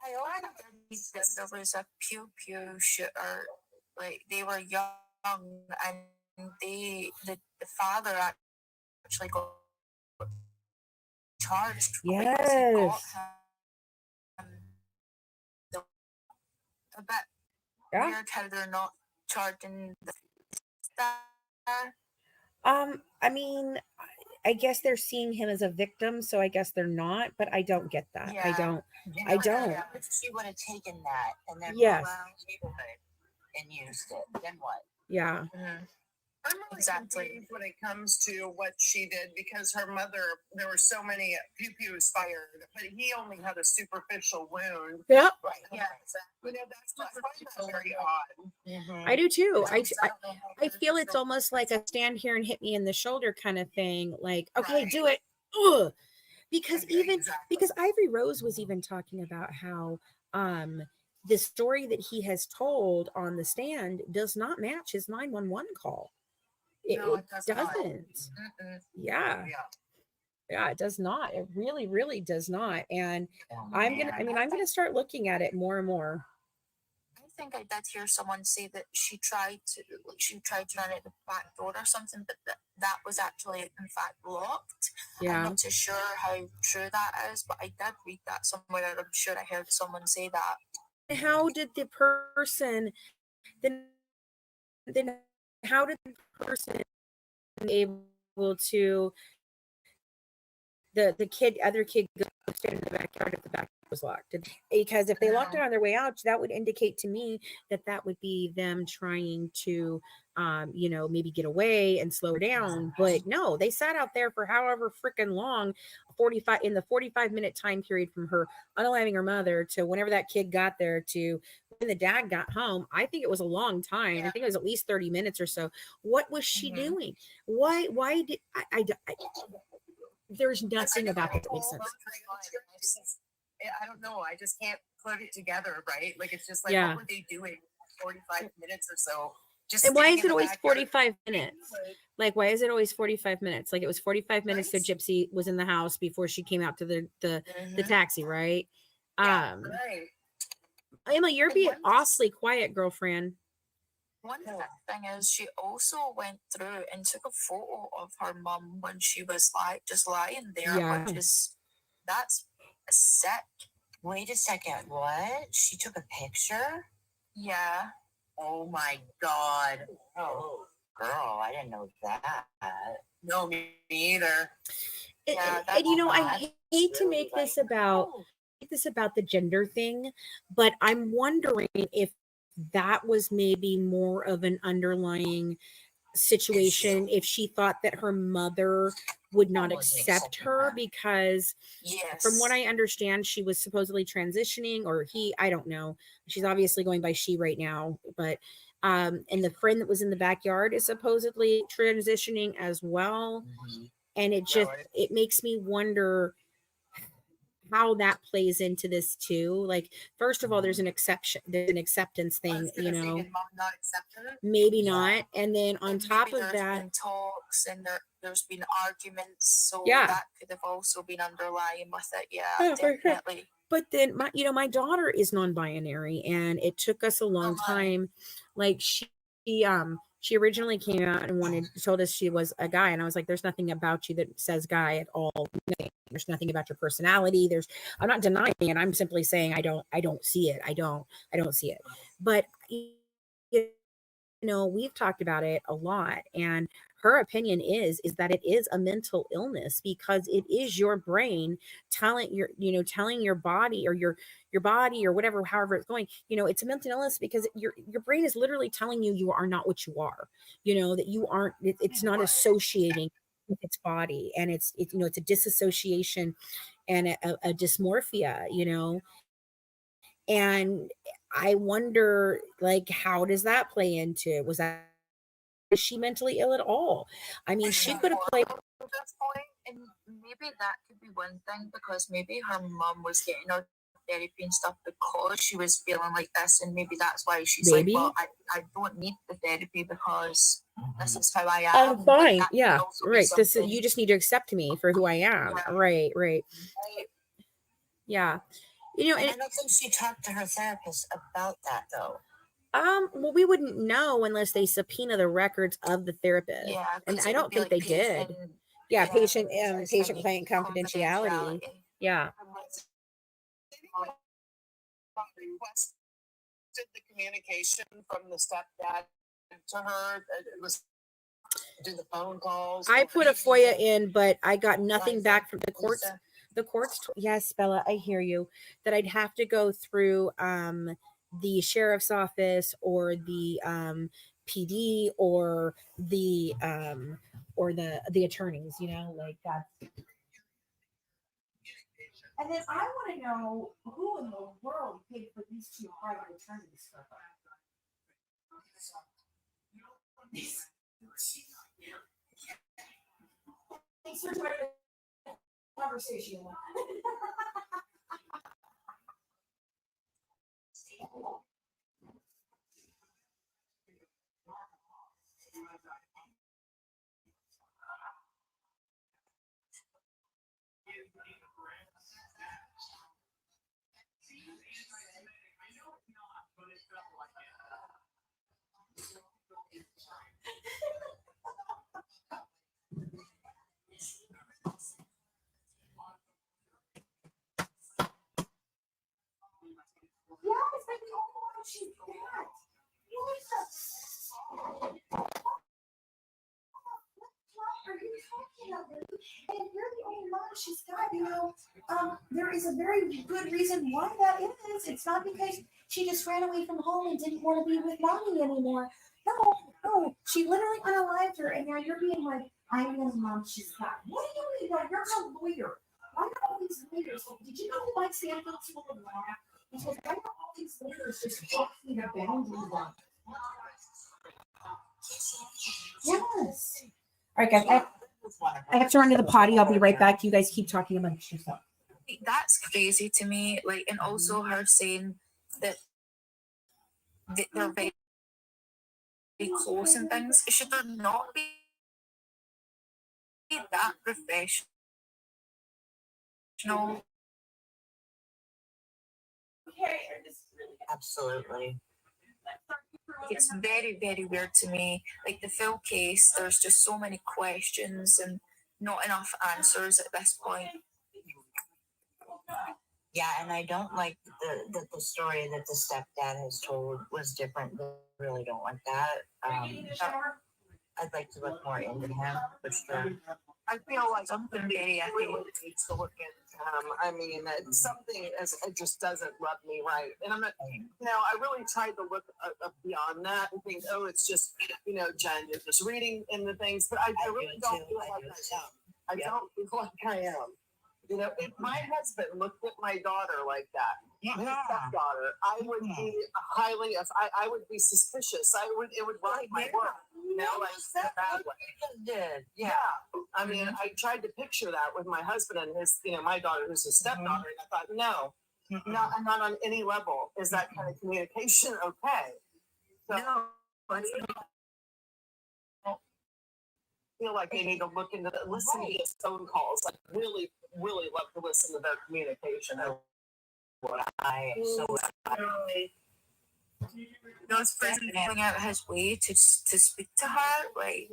I also think there was a pew pew shooter. Like, they were young, and the father actually got charged. Yes. A bit weird how they're not charging the star. I mean, I guess they're seeing him as a victim, so I guess they're not, but I don't get that. I don't. If she would have taken that and then neighborhood and used it, then what? Yeah. I'm really confused when it comes to what she did, because her mother, there were so many pew pews fired, but he only had a superficial wound. Yep. Right. Yeah. You know, that's very odd. I do too. I feel it's almost like a stand here and hit me in the shoulder kind of thing. Like, okay, do it. Ugh. Because because Ivory Rose was even talking about how the story that he has told on the stand does not match his 911 call. It doesn't. Yeah, it does not. It really, really does not. And I'm gonna start looking at it more and more. I think I did hear someone say that she tried to run out the back door or something, but that was actually in fact locked. Yeah. I'm not too sure how true that is, but I did read that somewhere. I'm sure I heard someone say that. How did the person then how did the person be able to the other kid go stand in the backyard if the back was locked? Because if they locked it on their way out, that would indicate to me that would be them trying to maybe get away and slow down. But no, they sat out there for however freaking long, 45-minute time period from her unaliving her mother to whenever that kid got there to when the dad got home. I think it was a long time. I think it was at least 30 minutes or so. What was she doing? Why did I there's nothing about it that makes sense. I don't know. I just can't put it together, right? Like, it's just like, what were they doing? 45 minutes or so. And why is it always 45 minutes? Like, why is it always 45 minutes? Like, it was 45 minutes that Gypsy was in the house before she came out to the taxi, right? Right. Emma, you're being awfully quiet, girlfriend. One thing is, she also went through and took a photo of her mum when she was like just lying there, which is that's sick. Wait a second, what? She took a picture? Yeah. Oh my God. Oh, girl, I didn't know that. No, me either. And I hate to make this about the gender thing, but I'm wondering if that was maybe more of an underlying situation, if she thought that her mother would not accept her because from what I understand, she was supposedly transitioning, or I don't know. She's obviously going by she right now, but and the friend that was in the backyard is supposedly transitioning as well. And it makes me wonder how that plays into this too. Like, first of all, there's an acceptance thing, Did mom not accept her? maybe not. And then on top of there's that, been talks and there's been arguments, so Yeah. that could have also been underlying with it. Yeah, Yeah, for sure. definitely. but then my daughter is non-binary, and it took us a long time. Like, she originally came out and told us she was a guy, and I was like, there's nothing about you that says guy at all. Nothing. There's nothing about your personality. I'm not denying it. I'm simply saying I don't see it. I don't see it. But we've talked about it a lot, and her opinion is that it is a mental illness, because it is your brain telling your body, or your body, or whatever, however it's going, it's a mental illness, because your brain is literally telling you are not what you are, that you aren't, it's not associating with its body, and it's it's a disassociation and a dysmorphia, and I wonder, like, how does that play into, is she mentally ill at all? I mean, she could have played. And maybe that could be one thing, because maybe her mum was getting her therapy and stuff because she was feeling like this, and maybe that's why she's like, well, I don't need the therapy because this is how I am. I'm fine. Like, Yeah, right. You just need to accept me for who I am. Yeah. Right. Yeah. And I don't think she talked to her therapist about that, though. Well, we wouldn't know unless they subpoena the records of the therapist. Yeah, and I don't think they did. Yeah, patient client confidentiality. Yeah. Requested the communication from the stepdad to her. It was do the phone calls. I put a FOIA in, but I got nothing back from the courts. The courts, yes, Bella, I hear you. That I'd have to go through the sheriff's office, or the PD, or the attorneys. Like that. And then I want to know who in the world paid for these two private attorneys. Thanks for joining the conversation. What are you talking And if you're the only mom she's got, there is a very good reason why that is. It's not because she just ran away from home and didn't want to be with mommy anymore. No, no, she literally unalived her, and now you're being like, I'm the only mom she's got. What do you mean? Like, you're a lawyer. Why are all these lawyers? Did you know why Stanford's full of law? Because why are all these lawyers just crossing their boundaries up? Yes. All right, guys. I have to run to the potty. I'll be right back. You guys keep talking amongst yourself. That's crazy to me. Like, and also her saying that they're very close and things. Should there not be that professional? Absolutely. It's very, very weird to me. Like, the full case, there's just so many questions and not enough answers at this point. Yeah, and I don't like the story that the stepdad has told was different. I really don't like that. I'd like to look more into him, for sure. I feel like something very needs to look at. I mean, something it just doesn't rub me right, and I'm not. I really tried to look beyond that and think, oh, it's just Jen, you're just reading in the things, but I really don't feel like I am. I don't feel like I am. If my husband looked at my daughter like that, my stepdaughter, I would be I would be suspicious. It would rock my world. Like that way. Did. Yeah. I mean, I tried to picture that with my husband and his, my daughter, who's his stepdaughter, and I thought, no, not on any level is that kind of communication okay. So, No, I feel like they need to look into listen to his phone calls. I really, really love to listen to their communication. Those person going out his way to speak to her, like,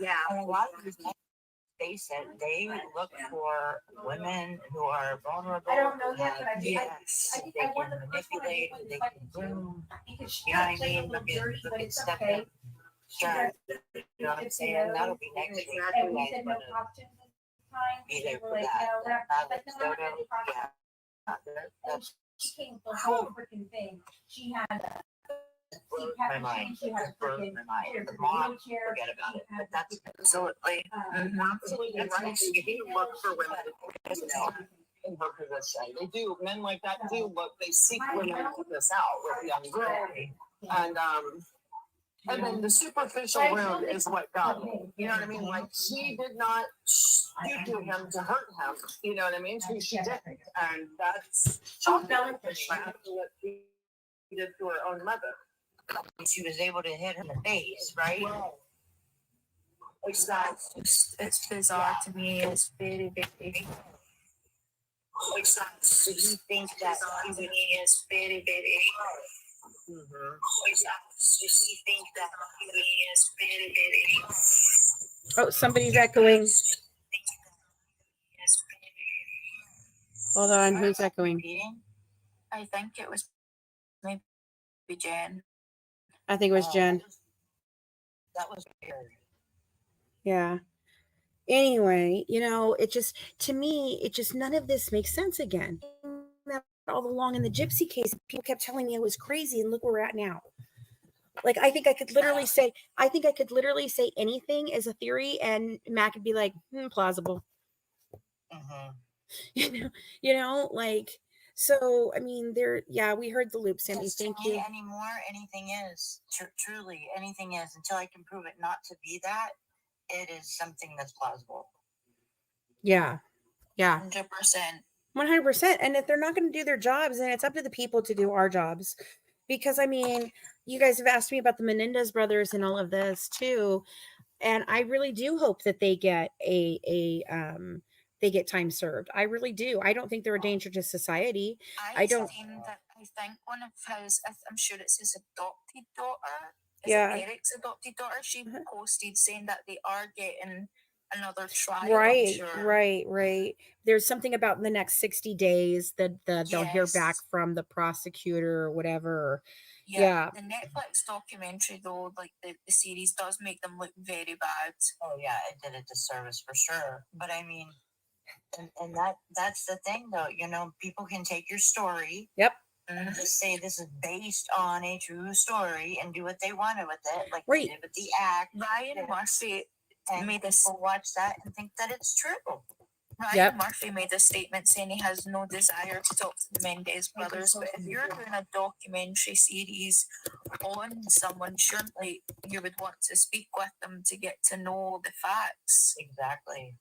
yeah. And a lot of these men, they said they look for women who are vulnerable. I don't know yet, but I they can manipulate, they can groom. You know what I mean? Look at stuff. Sure. You know what I'm saying? That'll be next week. And we said no options this time. Be there We're for like, that. no, we're not. Like, no, we're not gonna do Yeah. And she came the whole freaking thing. She had a my mind. she had a freaking The mom, forget about it. But that's absolutely. Absolutely right. You do look for women in her position. They do. Men like that do look. They seek women to put this out with young girls, and then the superficial wound is what got me. You know what I mean? Like, she did not do to him to hurt him. You know what I mean? She didn't, and that's shocking to me. After what she did to her own mother. she was able to hit her in the face, right? Exactly. It's bizarre to me. It's very, very. So you think that To me, is very, very. so you think that To me, is very, very. Oh, somebody's echoing. Hold on, who's echoing? repeating? I think it was maybe Jen. I think it was Jen. That was weird. Yeah. Anyway, it just, to me, none of this makes sense again. All along in the gypsy case, people kept telling me I was crazy, and look where we're at now. Like, I think I could literally say anything as a theory, and Matt could be like, plausible. Like, so, I mean, we heard the loop, Sammy. Thank you. Anymore, anything is. Truly, anything is. Until I can prove it not to be that, it is something that's plausible. Yeah. 100%. 100%. And if they're not going to do their jobs, then it's up to the people to do our jobs. Because, I mean, you guys have asked me about the Menendez brothers and all of this too. And I really do hope that they get they get time served. I really do. I don't think they're a danger to society. I don't. I think one of his, I'm sure it's his adopted daughter. Yeah. Eric's adopted daughter. She posted saying that they are getting another trial. Right, sure. right. There's something about in the next 60 days that they'll hear back from the prosecutor or whatever. Yeah. The Netflix documentary, though, like the series, does make them look very bad. Oh yeah, it did a disservice for sure. But I mean, and that's the thing, though. You know, people can take your story. Yep. And just say this is based on a true story and do what they wanted with it, like Right. they did with the act. Ryan Murphy And made this. people watch that and think that it's true. Ryan Yep. Murphy made a statement saying he has no desire to talk to the Mendez brothers, but if you're doing a documentary series on someone, surely you would want to speak with them to get to know the facts. Exactly.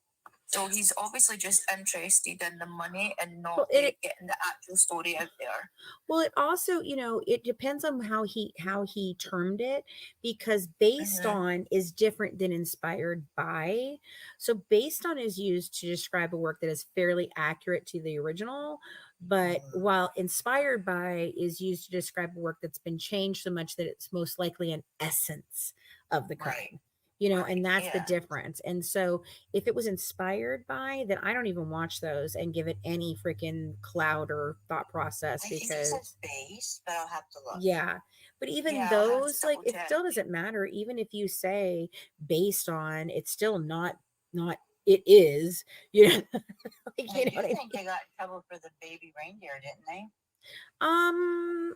So he's obviously just interested in the money and not Well, getting the actual story out there. Well, it also, it depends on how he termed it, because based on is different than inspired by. So based on is used to describe a work that is fairly accurate to the original, but while inspired by is used to describe a work that's been changed so much that it's most likely an essence of the kind. Right. And that's the difference. And so if it was inspired by, then I don't even watch those and give it any freaking cloud or thought process, I because think it says base, but I'll have to look. yeah. But even Yeah, I'll have to those, like, double it check. still doesn't matter. Even if you say based on, it's still not it is, like, I do think they got in trouble for the baby reindeer, didn't they?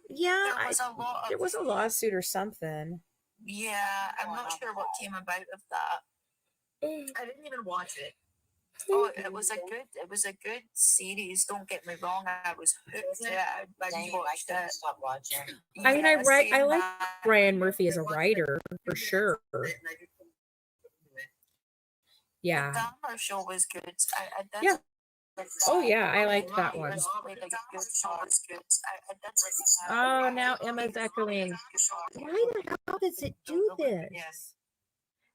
Yeah, There was a lot of there was a lawsuit or something. Yeah, I'm not sure what came about of that. I didn't even watch it. Oh, it was a good series. Don't get me wrong, I was hooked. Yeah, I Dang, I watched couldn't it. stop watching. I mean, I like like Brian Murphy as a writer for sure. Yeah. The Dahmer show was good. I did. Yeah. Oh yeah, I liked that one. Oh, now Emma's echoing. Why the hell does it do this?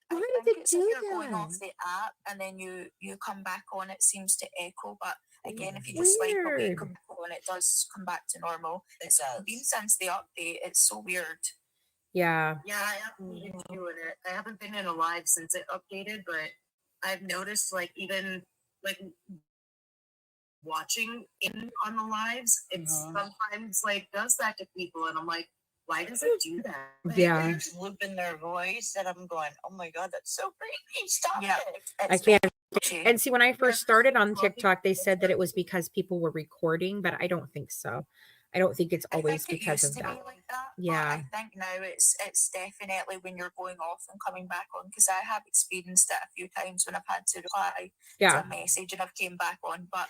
Why does it do that? Going off the app and then you come back on, it seems to echo. But again, if you just swipe away and come back on, it does come back to normal. It's been since the update. It's so weird. Yeah. Yeah, I haven't been doing it. I haven't been in a live since it updated, but I've noticed, like, even like watching in on the lives, it sometimes like does that to people, and I'm like, why does it do that? Like, Yeah. There's looping their voice, and I'm going, oh my god, that's so creepy. Stop it. I can't. And see, when I first started on TikTok, they said that it was because people were recording, but I don't think so. I don't think it's always because of that. Yeah. I think now it's definitely when you're going off and coming back on, because I have experienced it a few times when I've had to reply to a message and I've came back on. But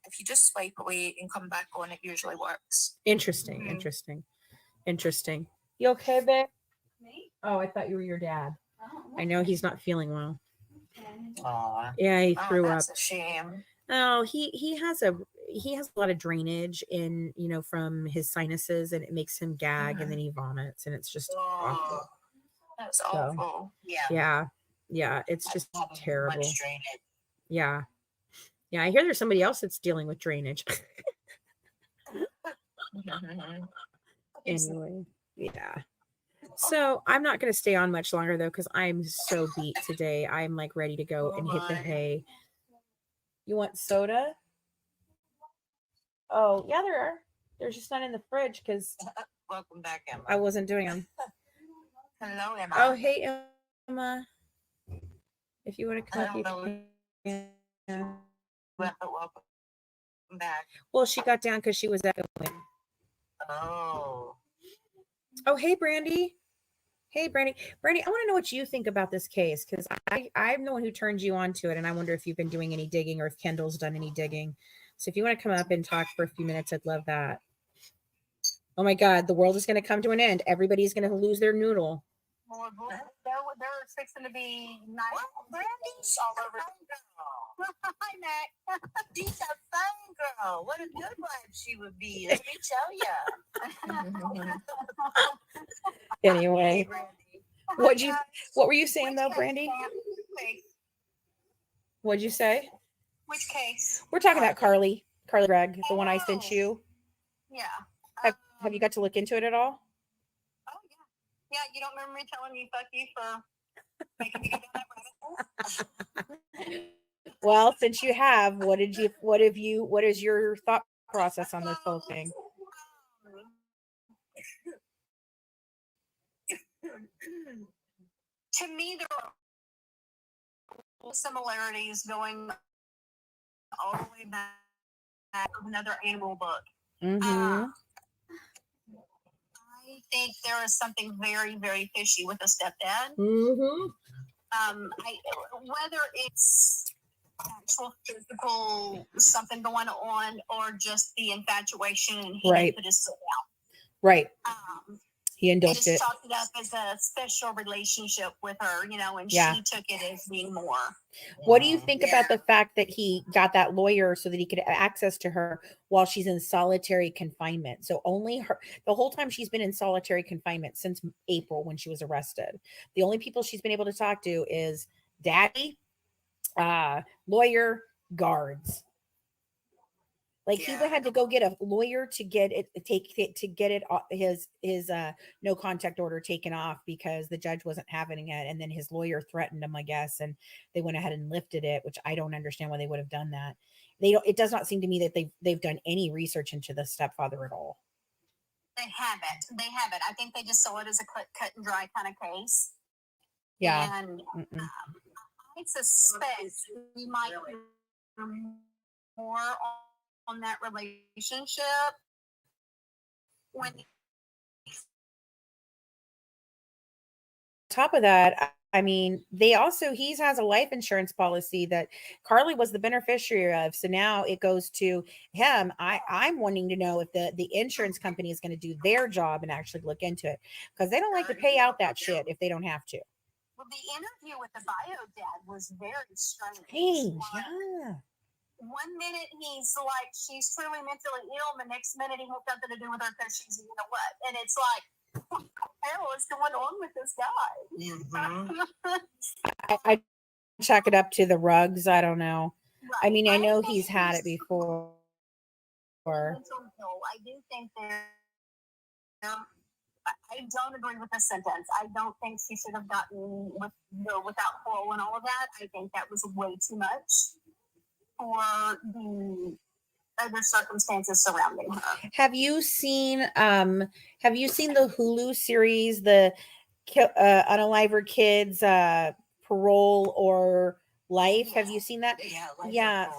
if you just swipe away and come back on, it usually works. Interesting. You okay, babe? Me? Oh, I thought you were your dad. Oh, I know he's not feeling well. Aww. Yeah, he threw that's up. A shame. Oh, he has a lot of drainage in, from his sinuses, and it makes him gag, and then he vomits, and it's just awful. That's awful. Yeah, it's just terrible. Yeah, I hear there's somebody else that's dealing with drainage. Anyway, yeah. So I'm not going to stay on much longer though, because I'm so beat today. I'm like ready to go and hit the hay. You want soda? Oh yeah, there are. There's just none in the fridge because welcome back, Emma. I wasn't doing them. Hello, Emma. Oh hey, Emma. If you want to come up, you can. Welcome back. Well, she got down because she was echoing. Oh, hey, Brandy. Hey, Brandy. Brandy, I want to know what you think about this case, because I'm the one who turned you on to it, and I wonder if you've been doing any digging or if Kendall's done any digging. So if you want to come up and talk for a few minutes, I'd love that. Oh my God, the world is going to come to an end. Everybody's going to lose their noodle. Well, they're fixing to be nice. Well, Brandy's all over. Hi, Mac. She's a fun girl. What a good wife she would be. Let me tell you. Anyway, what were you saying though, Brandy? What'd you say? Which case? We're talking about Carly Gregg, the one I sent you. Yeah. Have you got to look into it at all? Oh yeah. Yeah, you don't remember me telling you fuck you for making me go down that rabbit hole? Well, since you have, what is your thought process on this whole thing? to me, there are similarities going all the way back to another animal book. Mm-hmm. I think there is something very, very fishy with the stepdad. Mm-hmm. Whether it's actual physical something going on or just the infatuation and he Right. didn't put his foot out. Right. He They indulged just it. chalked it up as a special relationship with her, you know, and Yeah. she took it as being more. What do you think about the fact that he got that lawyer so that he could have access to her while she's in solitary confinement? So only her, the whole time she's been in solitary confinement since April when she was arrested. The only people she's been able to talk to is daddy, lawyer, guards. Like he had to go get a lawyer to get it his no contact order taken off because the judge wasn't having it, and then his lawyer threatened him, I guess, and they went ahead and lifted it, which I don't understand why they would have done that. They don't. It does not seem to me that they've done any research into the stepfather at all. They haven't. I think they just saw it as a cut and dry kind of case. Yeah. And I suspect we might hear more on that relationship when top of that, I mean, he has a life insurance policy that Carly was the beneficiary of. So now it goes to him. I'm wanting to know if the insurance company is going to do their job and actually look into it, because they don't like to pay out that shit if they don't have to. Well, the interview with the bio dad was very strange. Yeah. One minute he's like, she's truly mentally ill. The next minute he has nothing to do with her because she's, you know what? And it's like, what the hell is going on with this guy? I chalk it up to the rugs. I don't know. Right. I mean, I know he's had it before. I do think I don't agree with the sentence. I don't think she should have gotten without parole and all of that. I think that was way too much for the other circumstances surrounding her. Have you seen the Hulu series, the Unaliver Kids Parole or Life? Have you seen that? Yeah,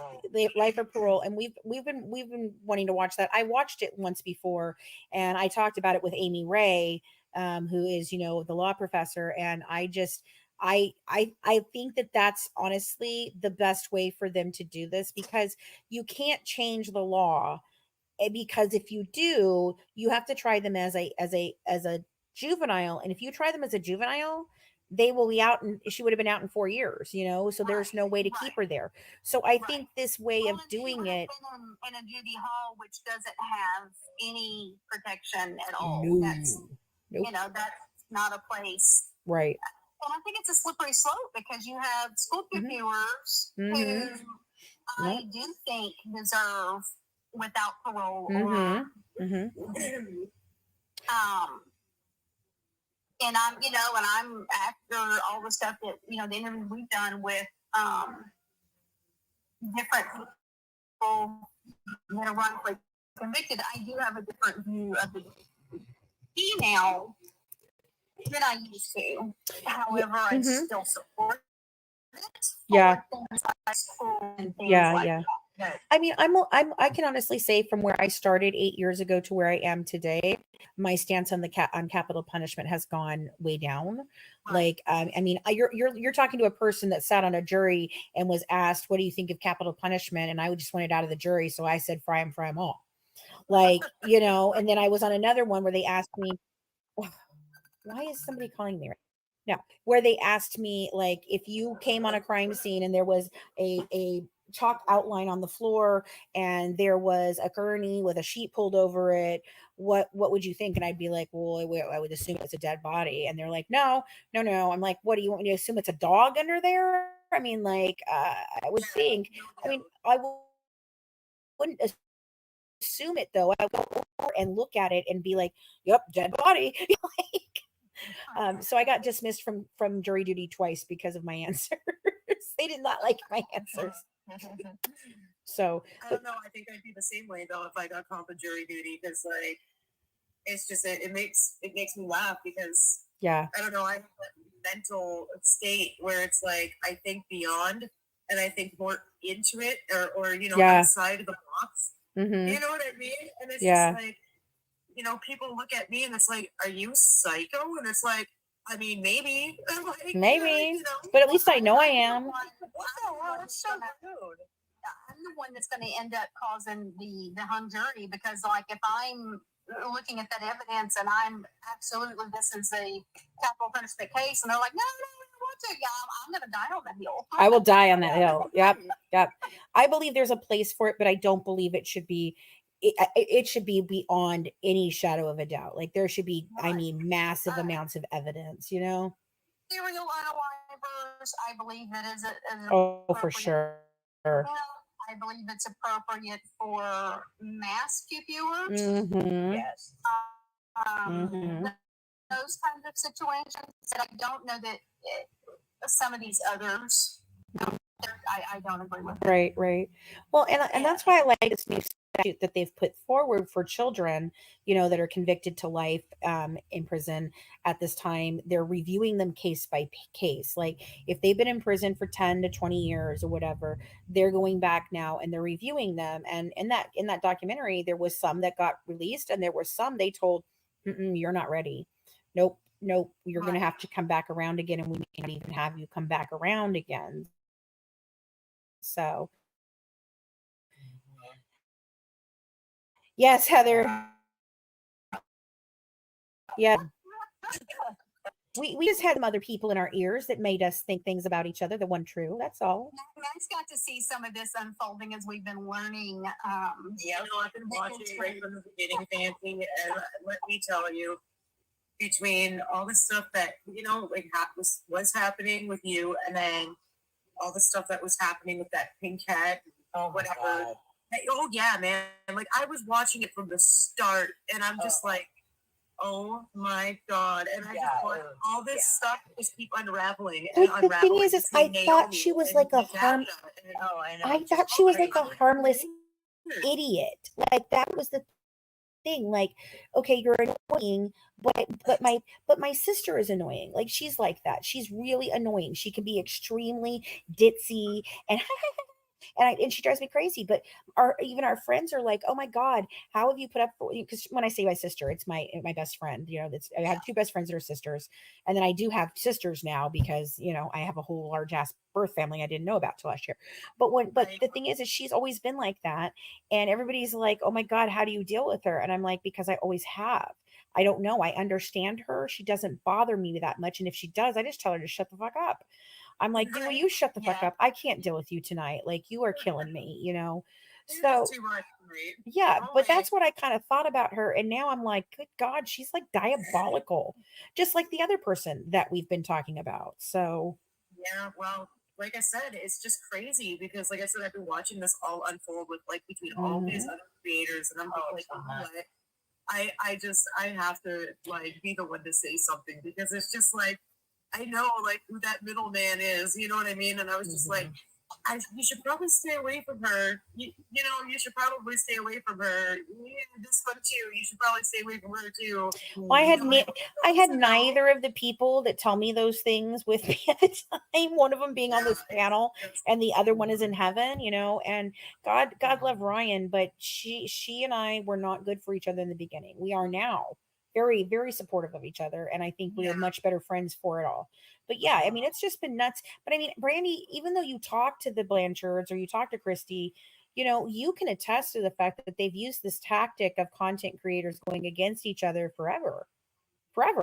Life or Parole. And we've been wanting to watch that. I watched it once before, and I talked about it with Amy Ray, who is the law professor, and I think that that's honestly the best way for them to do this, because you can't change the law, because if you do, you have to try them as a juvenile, and if you try them as a juvenile, they will be out, and she would have been out in 4 years, so there's no way to keep her there. So I think this way of doing it in a juvie hall, which doesn't have any protection at all. No. That's that's not a place, right? And I think it's a slippery slope, because you have school viewers who I do think deserve without parole or and I'm after all the stuff that the interview we've done with different people that are wrongfully convicted, I do have a different view of the female than I used to. However, I still support it. Yeah. Yeah. I mean, I can honestly say, from where I started 8 years ago to where I am today, my stance on on capital punishment has gone way down. Like, I mean, you're talking to a person that sat on a jury and was asked, "What do you think of capital punishment?" And I just wanted out of the jury, so I said, "Fry 'em, fry 'em all." Like, And then I was on another one where they asked me, "Why is somebody calling me?" No, where they asked me, like, if you came on a crime scene and there was a chalk outline on the floor and there was a gurney with a sheet pulled over it, what would you think? And I'd be like, well, I would assume it's a dead body. And they're like, no. I'm like, what do you want me to assume? It's a dog under there? I mean, like, I would think. I mean, I wouldn't assume it, though. I would go over and look at it and be like, yep, dead body. So I got dismissed from jury duty twice because of my answers. They did not like my answers. So I don't know. I think I'd be the same way though if I got called to jury duty, because like it's just it makes me laugh, because Yeah. I don't know. I have a mental state where it's like I think beyond and I think more into it or Yeah. outside of the box. Mm-hmm. You know what I mean? And it's Yeah. just like, people look at me and it's like, are you psycho? And it's like, I mean, maybe. Like, Maybe. But at least I know I am. Wow, that's so rude. I'm the one that's going to end up causing the hung jury because, like, if I'm looking at that evidence and I'm absolutely this is a capital punishment case, and they're like, no, we don't want to. Yeah, I'm going to die on that hill. I will die on that hill. Yep. Yep. I believe there's a place for it, but I don't believe it should be. It should be beyond any shadow of a doubt. Like there should be, I mean, massive amounts of evidence. Serial unalivers, I believe that is Oh, for sure. I believe it's appropriate for mass viewers. Mm-hmm. Yes. Mm-hmm. Those kinds of situations. And I don't know that some of these others, I don't agree with. Right. Well, and that's why I like this new statute that they've put forward for children, that are convicted to life in prison at this time. They're reviewing them case by case. Like if they've been in prison for 10 to 20 years or whatever, they're going back now and they're reviewing them. And in that documentary, there was some that got released and there were some they told, you're not ready. Nope, you're going to have to come back around again, and we may not even have you come back around again. So, yes, Heather. Yeah. We just had some other people in our ears that made us think things about each other that weren't true. That's all. Matt's got to see some of this unfolding as we've been learning. I've been watching right from the beginning, Fancy, and let me tell you, between all the stuff that was happening with you, and then all the stuff that was happening with that pink cat, whatever. God. Oh yeah, man! Like I was watching it from the start, and I'm just like, oh my God. And I just want all this stuff just keep unraveling and unraveling. The thing is I thought she was like a I thought she was like a harmless idiot. Like that was the thing. Like, okay, you're annoying, but my sister is annoying. Like she's like that. She's really annoying. She can be extremely ditzy and and she drives me crazy. But even our friends are like, oh my God, how have you put up for you? Because when I say my sister, it's my best friend. I have two best friends that are sisters, and then I do have sisters now because I have a whole large ass birth family I didn't know about till last year. But the thing is she's always been like that, and everybody's like, oh my God, how do you deal with her? And I'm like, because I always have. I don't know. I understand her. She doesn't bother me that much, and if she does, I just tell her to shut the fuck up. I'm like, will you shut the fuck up? I can't deal with you tonight. Like you are killing me, So yeah, but that's what I kind of thought about her. And now I'm like, good God, she's like diabolical, just like the other person that we've been talking about. So yeah, well, like I said, it's just crazy because like I said, I've been watching this all unfold with like between all these other creators, and I'm like, what? I have to like be the one to say something because it's just like I know like who that middleman is, you know what I mean? And I was just like, you should probably stay away from her. You should probably stay away from her. This one too. You should probably stay away from her too. Well, I had neither of the people that tell me those things with me at the time. One of them being on this panel, and the other one is in heaven. And God love Ryan, but she and I were not good for each other in the beginning. We are now very, very supportive of each other, and I think we are much better friends for it all. But yeah, I mean, it's just been nuts. But I mean, Brandy, even though you talk to the Blanchards or you talk to Christy, you can attest to the fact that they've used this tactic of content creators going against each other forever. Right.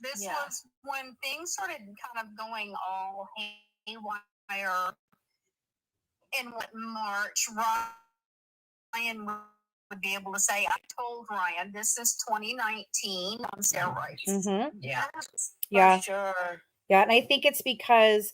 This was when things started kind of going all haywire in March. Ryan would be able to say, I told Ryan, this is 2019 on steroids. Mm-hmm. Yeah. For sure. Yeah, and I think it's because,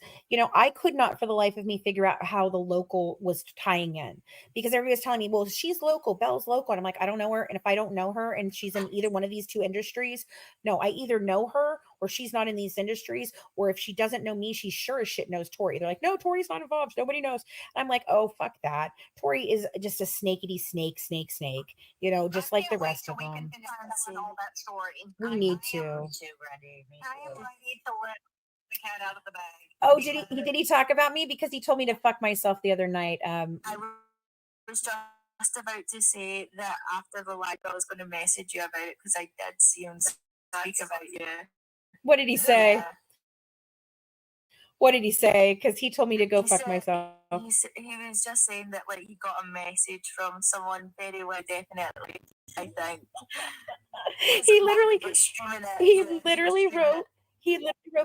I could not for the life of me figure out how the local was tying in, because everybody was telling me, well, she's local, Belle's local. And I'm like, I don't know her. And if I don't know her and she's in either one of these two industries, no, I either know her or she's not in these industries, or if she doesn't know me, she sure as shit knows Tori. They're like, no, Tori's not involved. Nobody knows. And I'm like, oh, fuck that. Tori is just a snakety snake, you know, just like the rest of them. All that story. We need to. I am ready to let the cat out of the bag. Oh, did he talk about me? Because he told me to fuck myself the other night. I was just about to say that after the live, I was going to message you about it because I did see him speak about you. What did he say? Yeah. What did he say? Because he told me to go fuck myself. He was just saying that like he got a message from someone very well, definitely. I think he literally wrote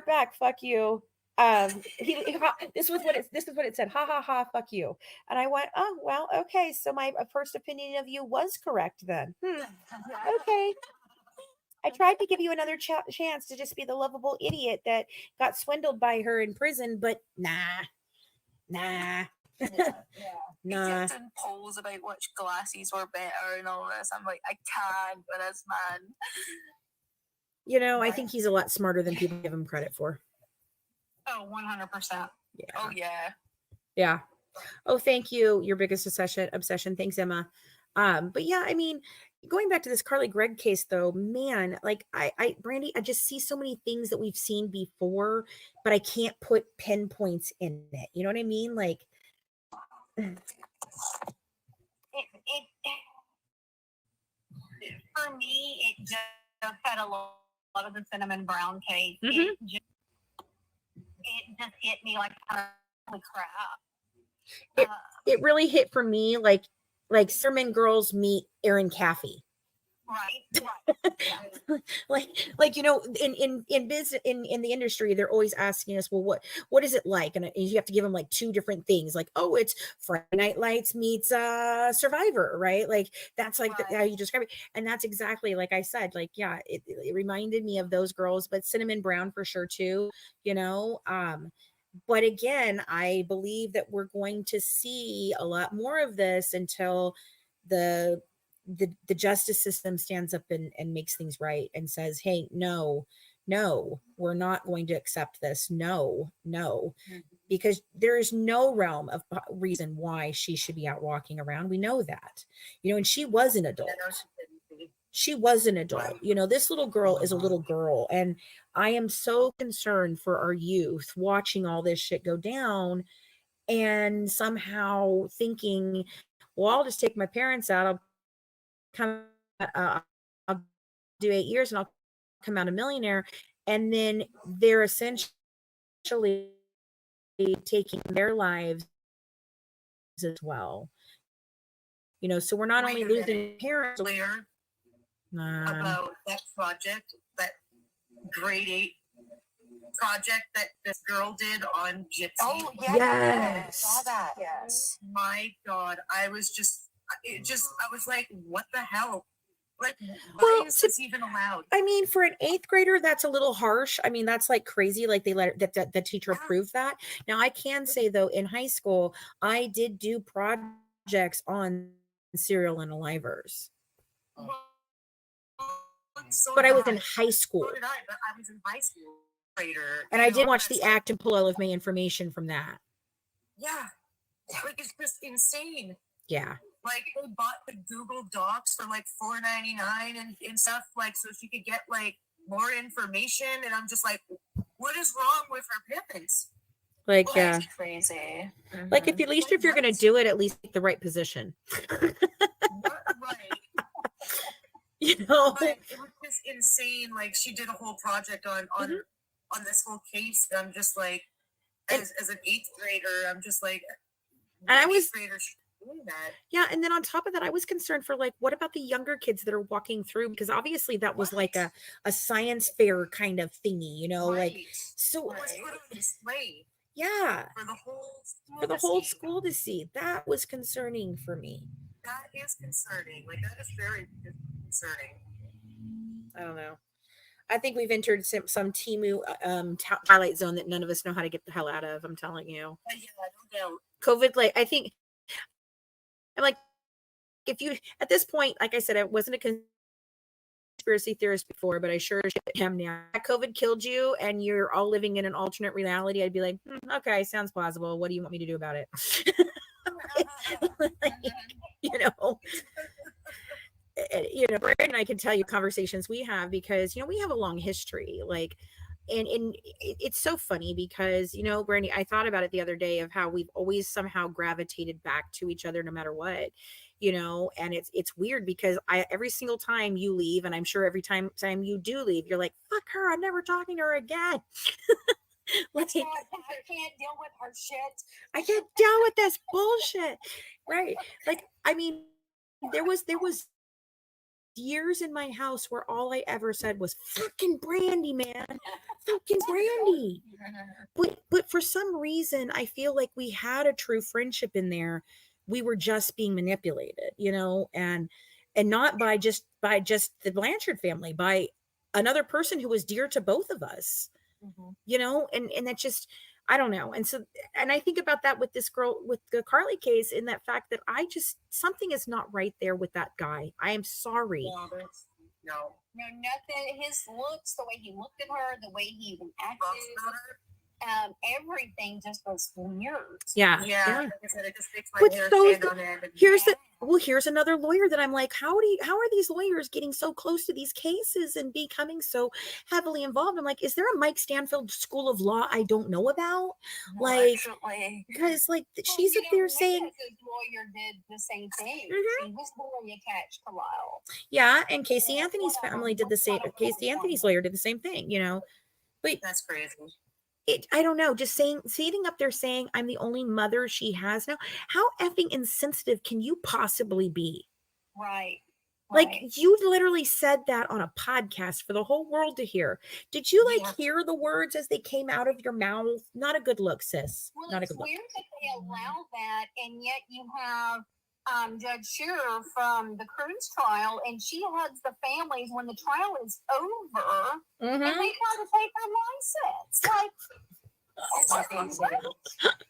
back, "Fuck you." This is what it said. Ha ha ha, fuck you. And I went, oh well, okay. So my first opinion of you was correct then. Okay. I tried to give you another chance to just be the lovable idiot that got swindled by her in prison, but nah. Nah. He kept in polls about which glasses were better and all this. I'm like, I can't with this man. You know, I think he's a lot smarter than people give him credit for. Oh, 100%. Yeah. Oh, yeah. Yeah. Oh, thank you. Your biggest obsession. Thanks, Emma. But yeah, I mean, going back to this Carly Gregg case though, man, like Brandy, I just see so many things that we've seen before, but I can't put pinpoints in it. You know what I mean? Like it for me, it just had a lot of the cinnamon brown cake. Mm-hmm. It just hit me like, holy crap. It really hit for me like Sermon Girls meet Aaron Caffey. Right. like you know, in business, in the industry, they're always asking us, well, what is it like? And you have to give them like two different things, like, oh, it's Friday Night Lights meets Survivor, right? Like that's like how you describe it. And that's exactly like I said, like, yeah, it reminded me of those girls, but Cinnamon Brown for sure too, you know. But again, I believe that we're going to see a lot more of this until the justice system stands up and makes things right and says, hey, no, we're not going to accept this. No, because there is no realm of reason why she should be out walking around. We know that, you know, and she was an adult. You know, this little girl is a little girl. And I am so concerned for our youth watching all this shit go down and somehow thinking, well, I'll just take my parents out. I'll do 8 years and I'll come out a millionaire. And then they're essentially taking their lives as well. You know, so we're not only losing parents. About that project, that grade 8 project that this girl did on Gypsy. Oh, yes. I saw that. Yes. My God, I was like, what the hell? Like, why is this even allowed? I mean, for an 8th grader, that's a little harsh. I mean, that's like crazy. Like they let that the teacher approved that. Now, I can say though, in high school, I did do projects on Serial and Alivers. But I was in high school. So did I, but I was in high school. And I did watch the act and pull all of my information from that. Yeah. Like, it's just insane. Yeah. Like, they bought the Google Docs for like $4.99 and stuff, like, so she could get like more information. And I'm just like, what is wrong with her parents? Like, yeah, crazy. Mm-hmm. Like, if you're gonna do it, at least take the right position. Right. You know, but it was just insane. Like, she did a whole project on this whole case. And I'm just like, as an 8th grader, I'm just like, and I was doing that. Yeah, and then on top of that, I was concerned for like, what about the younger kids that are walking through? Because obviously that was like a science fair kind of thingy, you know, like so. It was put on display. Yeah, for the whole school to see. That was concerning for me. That is concerning. Like, that is very concerning. I don't know. I think we've entered some Temu twilight zone that none of us know how to get the hell out of. I'm telling you. Yeah, no doubt. COVID, like, I think I'm like, if you at this point, like I said, it wasn't a conspiracy theorist before, but I sure am now. COVID killed you and you're all living in an alternate reality. I'd be like, okay, sounds plausible. What do you want me to do about it? Like, you know, Brandon and I can tell you conversations we have because, we have a long history. Like, and it's so funny because, Brandy, I thought about it the other day of how we've always somehow gravitated back to each other no matter what, and it's weird because every single time you leave, and I'm sure every time you do leave, you're like, fuck her, I'm never talking to her again. Like, I can't deal with her shit. I can't deal with this bullshit. Right. Like, I mean, there was years in my house where all I ever said was fucking Brandy, man. Fucking Brandy. But for some reason, I feel like we had a true friendship in there. We were just being manipulated, and not by just the Blanchard family, by another person who was dear to both of us. And that just, I don't know. And so, and I think about that with this girl, with the Carly case, in that fact that something is not right there with that guy. I am sorry. No, nothing. His looks, the way he looked at her, the way he even acted, everything just was weird. Yeah. Like I said, it just makes my hair stand on end. Here's another lawyer that I'm like, how are these lawyers getting so close to these cases and becoming so heavily involved? I'm like, is there a Mike Stanfield School of Law I don't know about? Because she's up there saying his lawyer did the same thing. He was very attached to Lyle. Yeah, and Casey Anthony's family did the same. Casey Anthony's lawyer did the same thing, But that's crazy. I don't know, just sitting up there saying I'm the only mother she has now. How effing insensitive can you possibly be? Right. Like, you literally said that on a podcast for the whole world to hear. Did you hear the words as they came out of your mouth? Not a good look, sis. Well, Not a it's good look. weird that they allow that, and yet you have Judge Shearer from the Cruz trial, and she hugs the families when the trial is over, and they try to take her license.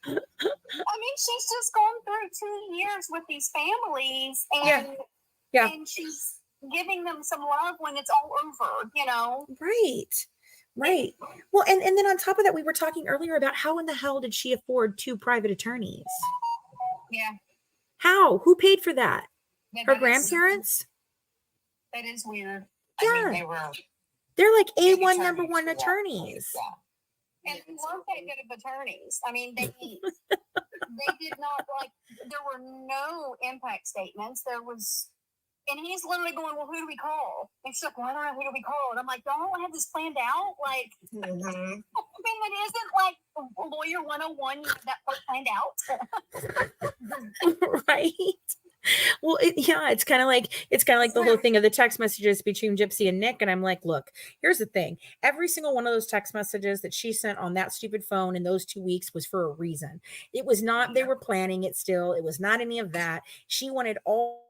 I mean, she's just gone through 2 years with these families, and and she's giving them some love when it's all over, Right. Well, and then on top of that, we were talking earlier about how in the hell did she afford 2 private attorneys? Yeah. How? Who paid for that? Her grandparents? That is weird. Yeah. I mean, they're like A1 number 1 attorneys. Yeah. And they weren't that good of attorneys. I mean, they did not there were no impact statements. And he's literally going, well, who do we call? And she's like, well, I don't know, who do we call? And I'm like, don't I have this planned out? I mean, it isn't like Lawyer 101, you have that part planned out. Right. Well, it's kind of like the whole thing of the text messages between Gypsy and Nick. And I'm like, look, here's the thing. Every single one of those text messages that she sent on that stupid phone in those 2 weeks was for a reason. It was not, they were planning it still. It was not any of that. She wanted all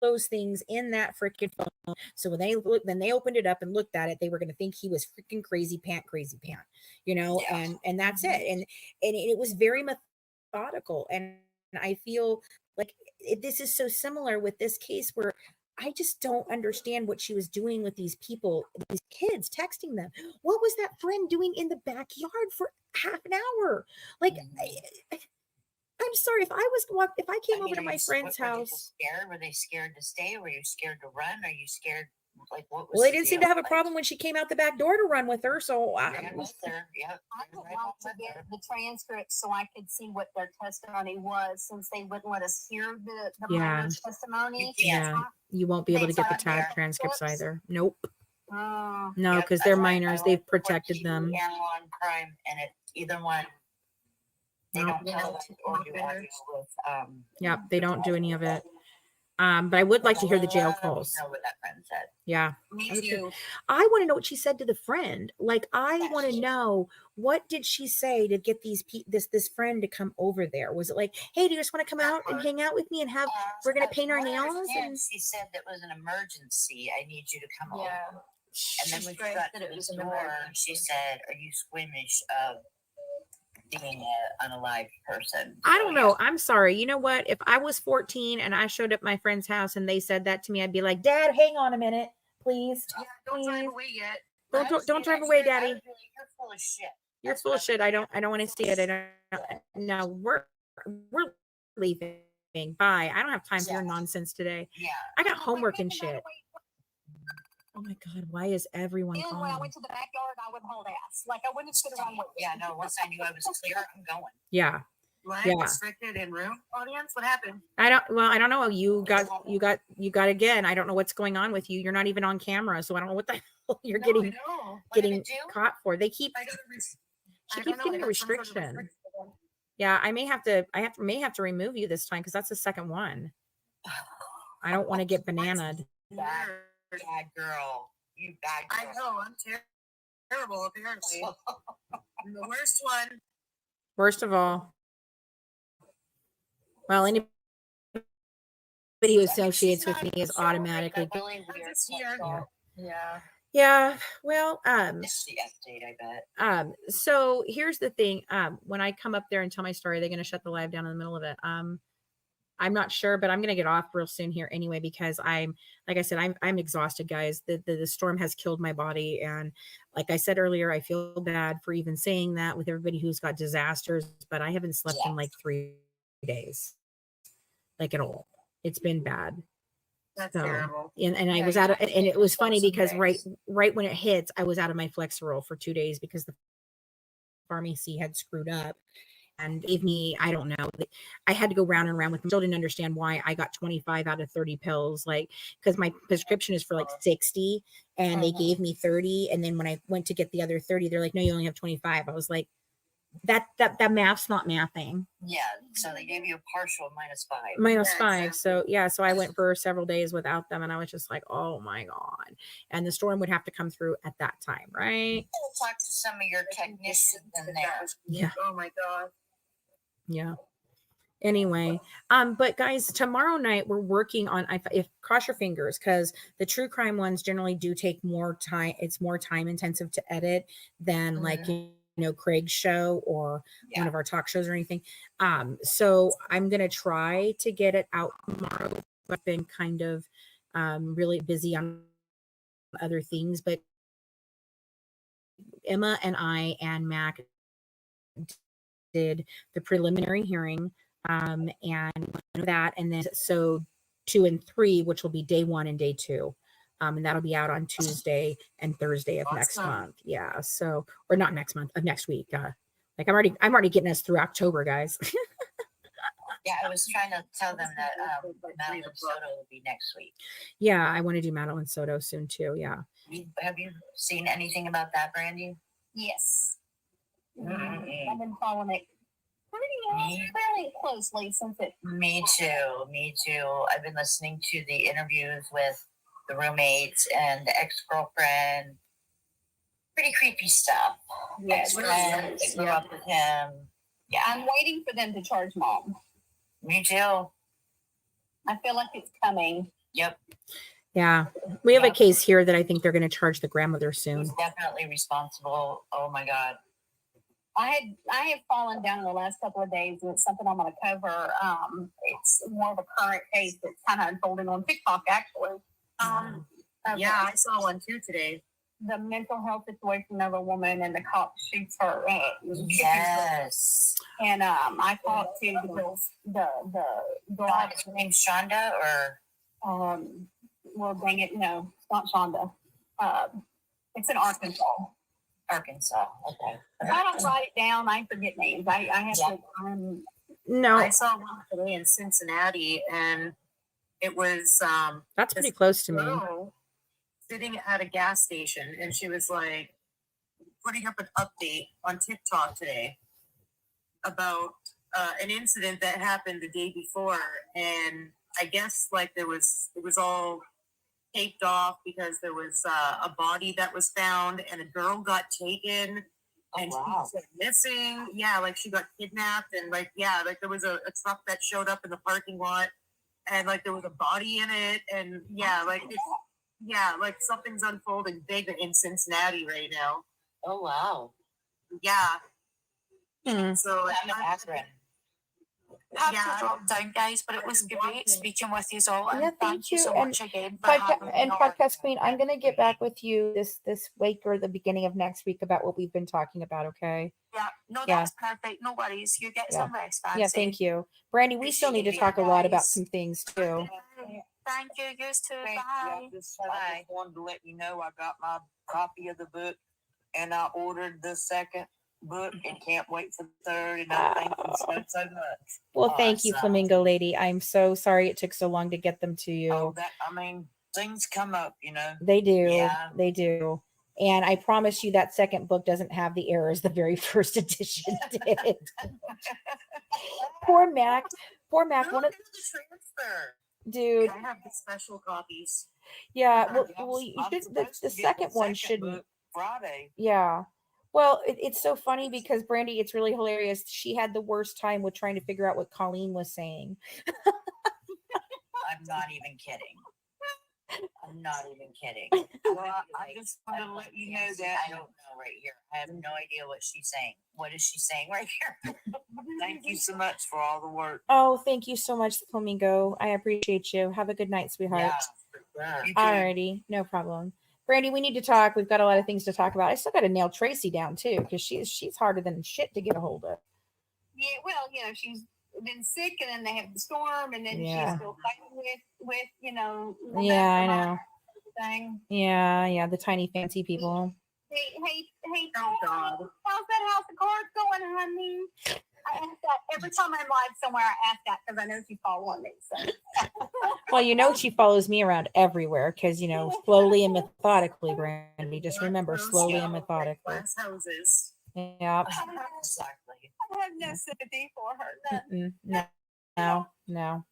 those things in that freaking phone. So when they opened it up and looked at it, they were going to think he was freaking crazy pant, and that's it. And it was very methodical. And I feel like this is so similar with this case where I just don't understand what she was doing with these people, these kids, texting them. What was that friend doing in the backyard for half an hour? I'm sorry, if I came over to my friend's house. Were they scared to stay? Were you scared to run? Are you scared? What was well, they didn't seem to have a problem when she came out the back door to run with her. So I would like to get the transcript so I could see what their testimony was, since they wouldn't let us hear the minor's testimony. Yeah, you won't be able to get the tag transcripts either. Nope. No, because they're minors. They've protected them. On crime, and it either one. They don't tell us or do others with they don't do any of it. But I would like to hear the jail calls. Know what that friend said. Yeah. Me too. I want to know what she said to the friend. I want to know, what did she say to get this friend to come over there? Was it like, hey, do you just want to come out and hang out with me and we're going to paint our nails? And she said that was an emergency. I need you to come over. And then when she got to the door, she said, are you squeamish of being an unalive person? I don't know. I'm sorry. You know what? If I was 14 and I showed up at my friend's house and they said that to me, I'd be like, Dad, hang on a minute. please. Yeah, don't drive away yet. Don't drive away, Daddy. You're full of shit. You're full of shit. I don't want to see it. I don't. No, we're leaving. Bye. I don't have time for your nonsense today. Yeah. I got homework and shit. Oh my God, why is everyone And when I calling? went to the backyard, I would hold ass. Like I wouldn't sit around with Yeah, no, once I knew I was clear, I'm going. Yeah. What? Yeah. Restricted in room audience? What happened? I don't know. You got again. I don't know what's going on with you. You're not even on camera, so I don't know what the hell you're getting caught for. They keep she keeps getting a restriction. Yeah, I may have to remove you this time because that's the second one. I don't want to get bananaed. Bad girl. You bad girl. I know, I'm terrible, apparently. I'm the worst one. Worst of all. Well, anybody who associates with me is automatically. Yeah. Yeah. Well, It's the F date, I bet. So here's the thing. When I come up there and tell my story, they're gonna shut the live down in the middle of it. I'm not sure, but I'm gonna get off real soon here anyway, because like I said, I'm exhausted, guys. The storm has killed my body. And like I said earlier, I feel bad for even saying that with everybody who's got disasters, but I haven't slept in like 3 days. Like at all. It's been bad. That's terrible. And I was out of, and it was funny because right when it hits, I was out of my Flexerol for 2 days because the pharmacy had screwed up and gave me, I don't know, I had to go round and round with them. Still didn't understand why I got 25 out of 30 pills, like, because my prescription is for like 60 and they gave me 30. And then when I went to get the other 30, they're like, no, you only have 25. I was like, that math's not mathing. Yeah, so they gave you a partial -5. -5. So yeah, so I went for several days without them, and I was just like, oh my God. And the storm would have to come through at that time, right? We'll talk to some of your technicians in there. Yeah. Oh my God. Yeah. Anyway, but guys, tomorrow night we're working on, if cross your fingers, because the true crime ones generally do take more time. It's more time intensive to edit than like, Craig's show or one of our talk shows or anything. So I'm going to try to get it out tomorrow. I've been kind of really busy on other things, but Emma and I and Mac did the preliminary hearing and that, and then so 2 and 3, which will be day 1 and day 2. And that'll be out on Tuesday and Thursday of next month. Yeah. So, or not next month, of next week. Like I'm already getting us through October, guys. Yeah, I was trying to tell them that Madeline Soto will be next week. Yeah, I want to do Madeline Soto soon too. Yeah. Have you seen anything about that, Brandy? Yes. I've been following it fairly closely since it. Me too. I've been listening to the interviews with the roommates and the ex-girlfriend. Pretty creepy stuff. Yes, Ex-friend that grew up with him. Yeah. I'm waiting for them to charge Mom. Me too. I feel like it's coming. Yep. Yeah. We have a case here that I think they're going to charge the grandmother soon. He's definitely responsible. Oh my God. I have fallen down in the last couple of days, and it's something I'm going to cover. It's more of a current case that's kind of unfolding on TikTok, actually. Yeah, I saw one too today. The mental health situation of a woman, and the cop shoots her. Yes. And I talked to the girl. Is her name Shonda or? Well, dang it, no, it's not Shonda. It's in Arkansas. Okay. If I don't write it down, I forget names. I have to. No, I saw one today in Cincinnati, and it was that's pretty close to me. Sitting at a gas station, and she was like putting up an update on TikTok today about an incident that happened the day before, and I guess like it was all taped off because there was a body that was found, and a girl got taken, and she was missing. Yeah, like she got kidnapped, and like there was a truck that showed up in the parking lot, and like there was a body in it, and like something's unfolding big in Cincinnati right now. Oh wow. Yeah. So have to drop down, guys, but it was great speaking with you all, and Yeah, thank you so and much again for having me on. podcast queen, I'm gonna get back with you this week or the beginning of next week about what we've been talking about. Okay. Yeah, no, Yeah. that's perfect. No worries. You get Yeah. some rest, Fancy. Yeah, thank you, Brandy. We still need to talk a lot about some things too. Thank you. You too. Bye. I just wanted to let you know I got my copy of the book, and I ordered the second book, and can't wait for the third. And I thank you so much. Well, thank you, Flamingo Lady. I'm so sorry it took so long to get them to you. Oh, I mean, things come up, you know. They do. Yeah. They do. And I promise you that second book doesn't have the errors the very first edition did. Poor Mac. Poor Mac. One of the transfer. Dude. I have the special copies. Yeah. Well, you should. The second one shouldn't. Friday. Yeah. Well, it's so funny because Brandy, it's really hilarious. She had the worst time with trying to figure out what Colleen was saying. I'm not even kidding. I'm not even kidding. Well, I just want to let you know that I don't know right here. I have no idea what she's saying. What is she saying right here? Thank you so much for all the work. Oh, thank you so much, Flamingo. I appreciate you. Have a good night, sweetheart. Yeah, Alrighty, no problem. Brandy, we need to talk. We've got a lot of things to talk about. I still got to nail Tracy down too, because she's harder than shit to get a hold of. Yeah, well, she's been sick, and then they have the storm, and then Yeah. she's still fighting with Yeah, I know. thing. Yeah, the tiny fancy people. Hey, how's that house of cards going, honey? I ask that every time I'm live somewhere. I ask that because I know she's following me. So. Well, she follows me around everywhere because slowly and methodically, Brandy. Just remember, slowly and methodically. Glass houses. Yeah. exactly. I have no sympathy for her. No.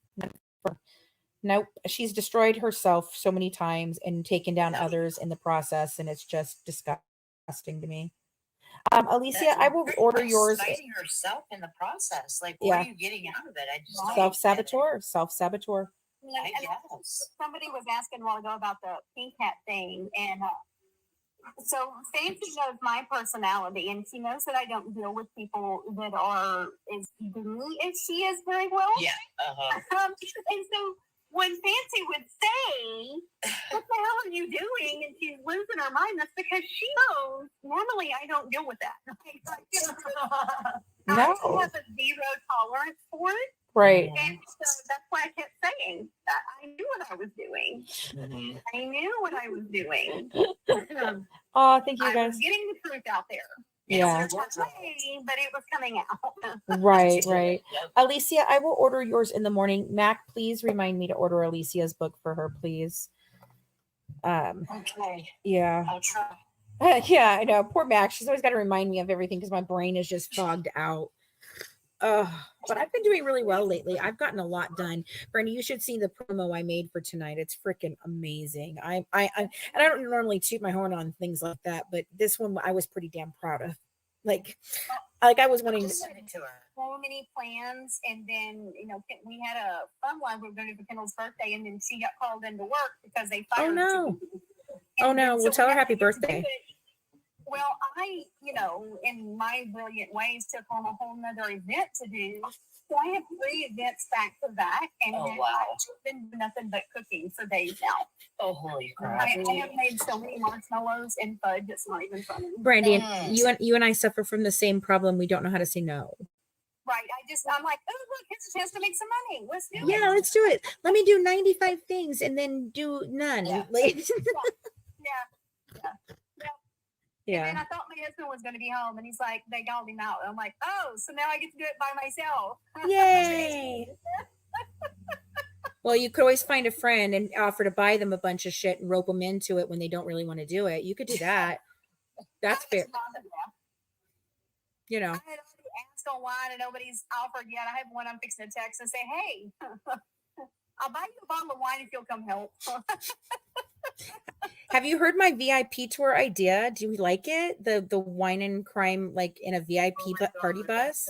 Nope. She's destroyed herself so many times and taken down others in the process, and it's just disgusting to me. Alicia, I will order yours. Fighting herself in the process. Like, Yeah. what are you getting out of it? I just don't Self-saboteur. I guess. Somebody was asking a while ago about the pink hat thing, and so Fancy knows my personality, and she knows that I don't deal with people that are as gloomy as she is very well. Yeah. And so when Fancy would say, "What the hell are you doing?" and she's losing her mind, that's because she knows normally I don't deal with that. No. I have a zero tolerance for it. Right. And so that's why I kept saying that I knew what I was doing. Mm-hmm. I knew what I was doing. Oh, thank you I guys. was getting the truth out there. Yeah. It was way, but it was coming out. Right. Alicia, I will order yours in the morning. Mac, please remind me to order Alicia's book for her, please. Okay. Yeah. I'll try. Yeah, I know. Poor Mac. She's always got to remind me of everything because my brain is just fogged out. But I've been doing really well lately. I've gotten a lot done. Brandy, you should see the promo I made for tonight. It's freaking amazing. I and I don't normally toot my horn on things like that, but this one I was pretty damn proud of. Like I was wanting to send it to her. So many plans, and then we had a fun one. We were going to for Kendall's birthday, and then she got called into work because they fired. Oh no! So We'll tell her happy birthday. Well, I, in my brilliant ways, took on a whole nother event to do. So I have 3 events back to back, and Oh, then wow. I've been doing nothing but cooking for days now. Oh, holy crap. I have made so many marshmallows and fudge, it's not even funny. Brandy, you and I suffer from the same problem. We don't know how to say no. Right. I'm like, oh, look, here's a chance to make some money. Let's do it. Yeah, let's do it. Let me do 95 things and then do none. Yeah. Yeah. And then I thought my husband was going to be home, and he's like, they called him out. And I'm like, oh, so now I get to do it by myself. Yay. Well, you could always find a friend and offer to buy them a bunch of shit and rope them into it when they don't really want to do it. You could do that. That's fair. I had already asked online, and nobody's offered yet. I have one I'm fixing to text and say, hey, I'll buy you a bottle of wine if you'll come help. Have you heard my VIP tour idea? Do you like it? The wine and crime, like in a VIP party bus?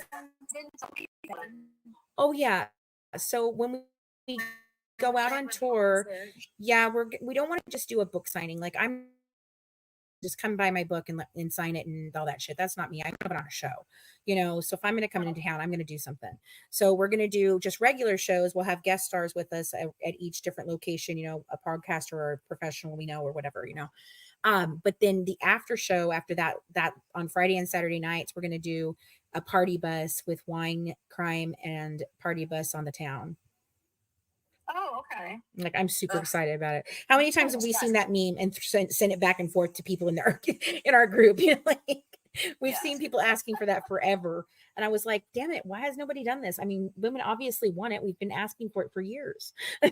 Oh yeah. So when we go out on tour, yeah, we don't want to just do a book signing. Like I'm just come buy my book and sign it and all that shit. That's not me. I'm put on a show, you know. So if I'm going to come into town, I'm going to do something. So we're going to do just regular shows. We'll have guest stars with us at each different location, you know, a podcaster or a professional we know or whatever, you know. But then the after show after that on Friday and Saturday nights, we're going to do a party bus with wine, crime, and party bus on the town. Oh, okay. Like, I'm super excited about it. How many times have we seen that meme and send it back and forth to people in our group? You know, like, we've seen people asking for that forever. And I was like, damn it, why has nobody done this? I mean, women obviously want it. We've been asking for it for years. So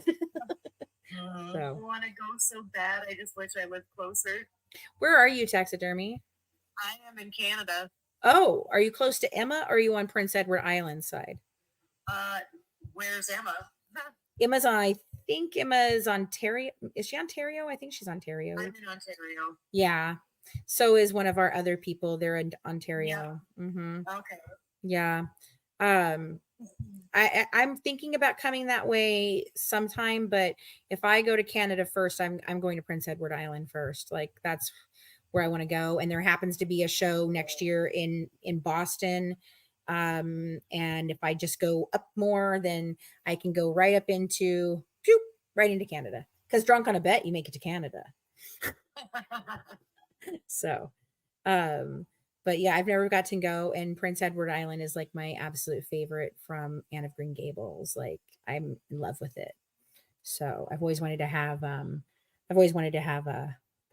I want to go so bad. I just wish I lived closer. Where are you, Taxidermy? I am in Canada. Oh, are you close to Emma or are you on Prince Edward Island side? Where's Emma? I think Emma is Ontario. Is she Ontario? I think she's Ontario. I'm in Ontario. Yeah. So is one of our other people. They're in Ontario. Yeah. Mm-hmm. Okay. Yeah. I'm thinking about coming that way sometime, but if I go to Canada first, I'm going to Prince Edward Island first. Like, that's where I want to go. And there happens to be a show next year in Boston. And if I just go up more, then I can go right up into right into Canada. Because drunk on a bet, you make it to Canada. So, but yeah, I've never got to go, and Prince Edward Island is like my absolute favorite from Anne of Green Gables. Like, I'm in love with it. So I've always wanted to have a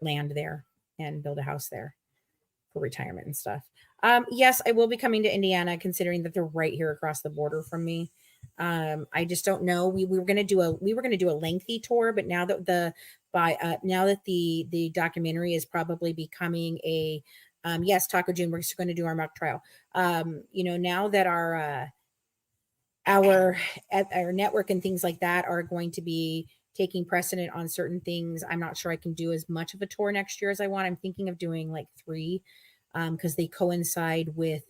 land there and build a house there for retirement and stuff. Yes, I will be coming to Indiana, considering that they're right here across the border from me. I just don't know. We were going to do a lengthy tour, but now that the documentary is probably becoming a yes, Taco June, we're going to do our mock trial. You know, now that our network and things like that are going to be taking precedent on certain things, I'm not sure I can do as much of a tour next year as I want. I'm thinking of doing like 3 because they coincide with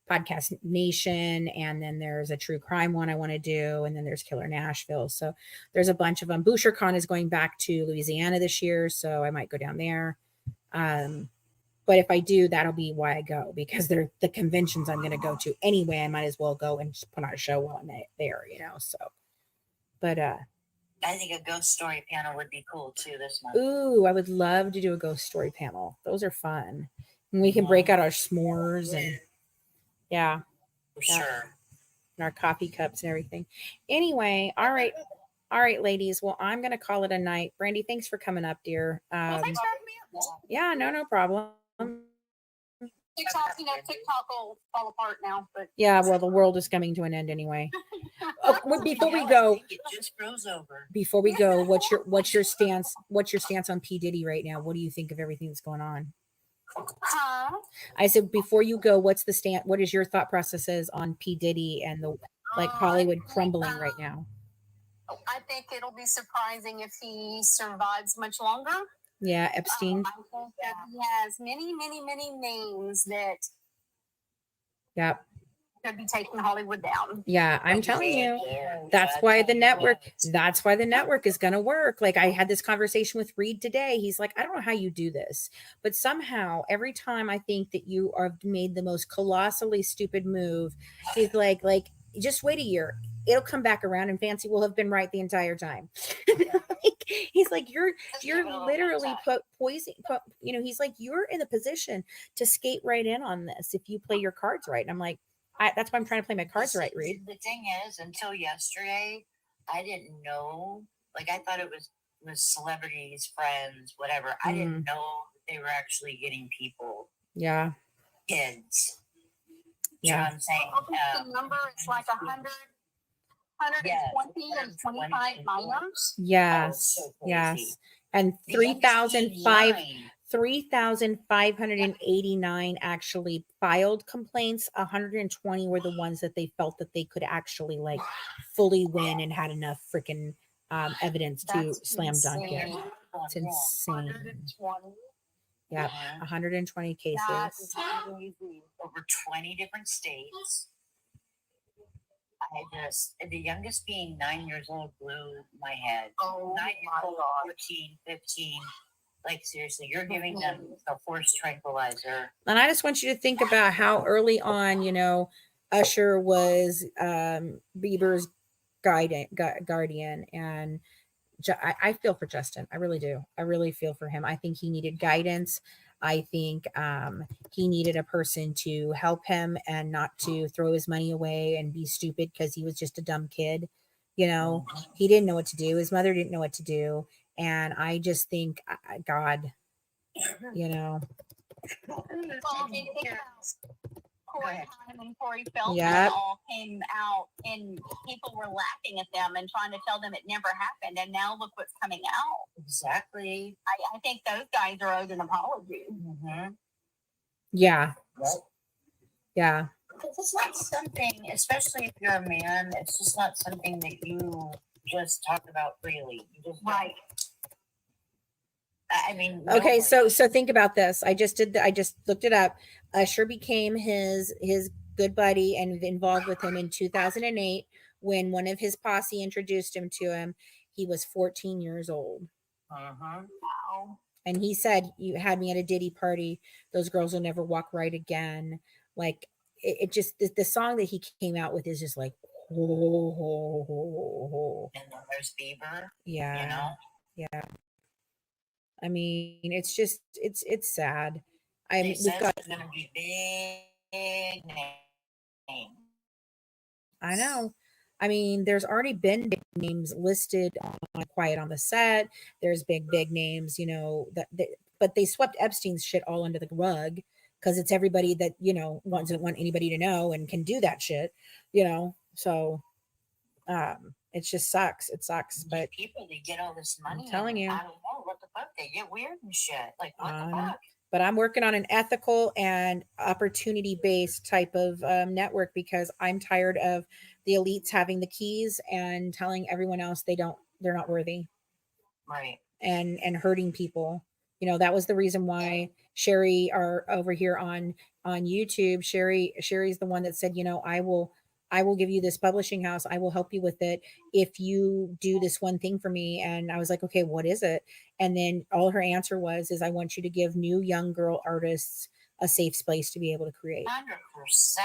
Podcast Nation, and then there's a true crime one I want to do, and then there's Killer Nashville. So there's a bunch of them. BoucherCon is going back to Louisiana this year, so I might go down there. But if I do, that'll be why I go, because they're the conventions I'm going to go to anyway. I might as well go and just put on a show while I'm there, you know. So, but I think a ghost story panel would be cool too this month. Ooh, I would love to do a ghost story panel. Those are fun, and we can break out our s'mores and yeah, for sure, and our coffee cups and everything. Anyway, all right, ladies. Well, I'm gonna call it a night. Brandy, thanks for coming up, dear. Well, thanks for having me up. Yeah, no problem. TikTok will fall apart now, but yeah, well, the world is coming to an end anyway. Before we go, it just froze over. Before we go, what's your stance? What's your stance on P. Diddy right now? What do you think of everything that's going on? I said, before you go, what's the stand? What is your thought processes on P. Diddy and the Hollywood crumbling right now? I think it'll be surprising if he survives much longer. Yeah, Epstein. I think that he has many, many, many names that could be taking Hollywood down. Yeah, I'm telling you, that's why the network is going to work. Like, I had this conversation with Reed today. He's like, I don't know how you do this, but somehow every time I think that you are made the most colossally stupid move, he's like, just wait a year. It'll come back around and Fancy will have been right the entire time. He's like, you're literally poison. You know, he's like, you're in the position to skate right in on this if you play your cards right. And I'm like, that's why I'm trying to play my cards right, Reed. The thing is, until yesterday, I didn't know. Like, I thought it was celebrities, friends, whatever. I didn't know they were actually getting people. Yeah. Kids. Yeah. You know what I'm saying? The number is like 120 and 25 minors. Yes. Oh, so yes. And 3,589 actually filed complaints. 120 were the ones that they felt that they could actually like fully win and had enough freaking evidence to slam dunk it. It's insane. 120. Yeah, 120 cases. Over 20 different states. The youngest being 9 years old blew my head. Oh, 9 years old, 14, 15. Like, seriously, you're giving them a forced tranquilizer. And I just want you to think about how early on, Usher was Bieber's guardian. And I feel for Justin. I really do. I really feel for him. I think he needed guidance. I think he needed a person to help him and not to throw his money away and be stupid because he was just a dumb kid. He didn't know what to do. His mother didn't know what to do. And I just think, God, Well, and think about Corey Haim and Corey Feldman Yep. all came out and people were laughing at them and trying to tell them it never happened. And now look what's coming out. Exactly. I think those guys are owed an apology. Yeah. Right. Yeah. Because it's not something, especially if you're a man, it's just not something that you just talk about freely. You just Right. I mean, Okay, nobody. so think about this. I just looked it up. Usher became his good buddy and involved with him in 2008 when one of his posse introduced him to him. He was 14 years old. Wow. And he said, "You had me at a Diddy party. Those girls will never walk right again." Like it just the song that he came out with is just like, oh. And then there's Bieber. Yeah. Yeah. I mean, it's just it's sad. We've got it's gonna be big name. I know. I mean, there's already been big names listed on Quiet on the Set. There's big names, but they swept Epstein's shit all under the rug because it's everybody that doesn't want anybody to know and can do that shit, So, it just sucks. It sucks, but people they get all this money. I'm telling you, I don't know what the fuck they get weird and shit. Like what the fuck? But I'm working on an ethical and opportunity based type of network because I'm tired of the elites having the keys and telling everyone else they're not worthy. Right. And hurting people. That was the reason why Sherry are over here on YouTube. Sherry's the one that said, I will give you this publishing house. I will help you with it if you do this one thing for me. And I was like, okay, what is it? And then all her answer is I want you to give new young girl artists a safe space to be able to create. 100%.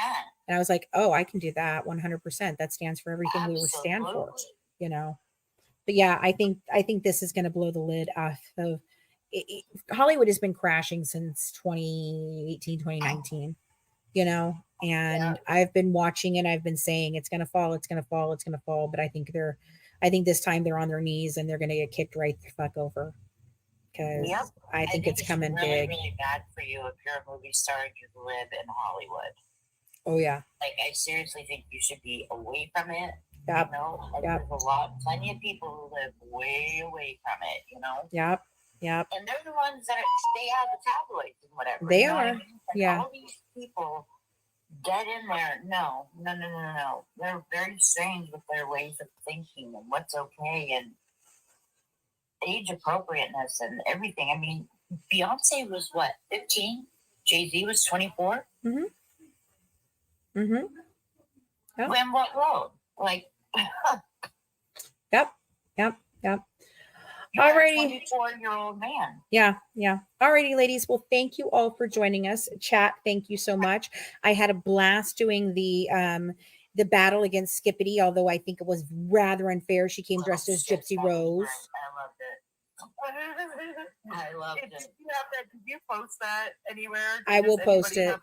And I was like, oh, I can do that 100%. That stands for everything we were stand for, But yeah, I think this is going to blow the lid off of Hollywood has been crashing since 2018, 2019, and I've been watching it. I've been saying it's going to fall. It's going to fall. It's going to fall. But I think this time they're on their knees and they're going to get kicked right the fuck over. Because I think it's coming really, big. Really bad for you if you're a movie star and you live in Hollywood. Oh yeah. Like I seriously think you should be away from it. Yep. There's plenty of people who live way away from it. Yep. Yep. And they're the ones that stay out of the tabloids and whatever. They are. Yeah. All these people get in there. No. They're very strange with their ways of thinking and what's okay and age appropriateness and everything. I mean, Beyonce was what, 15? Jay-Z was 24? Mm-hmm. Mm-hmm. Yep. When what road? Like Yep. You're Alrighty. a 24-year-old man. Yeah. Alrighty, ladies. Well, thank you all for joining us. Chat, thank you so much. I had a blast doing the battle against Skippity, although I think it was rather unfair. She came dressed as Gypsy Rose. I loved it. Did you post that anywhere? I will post it.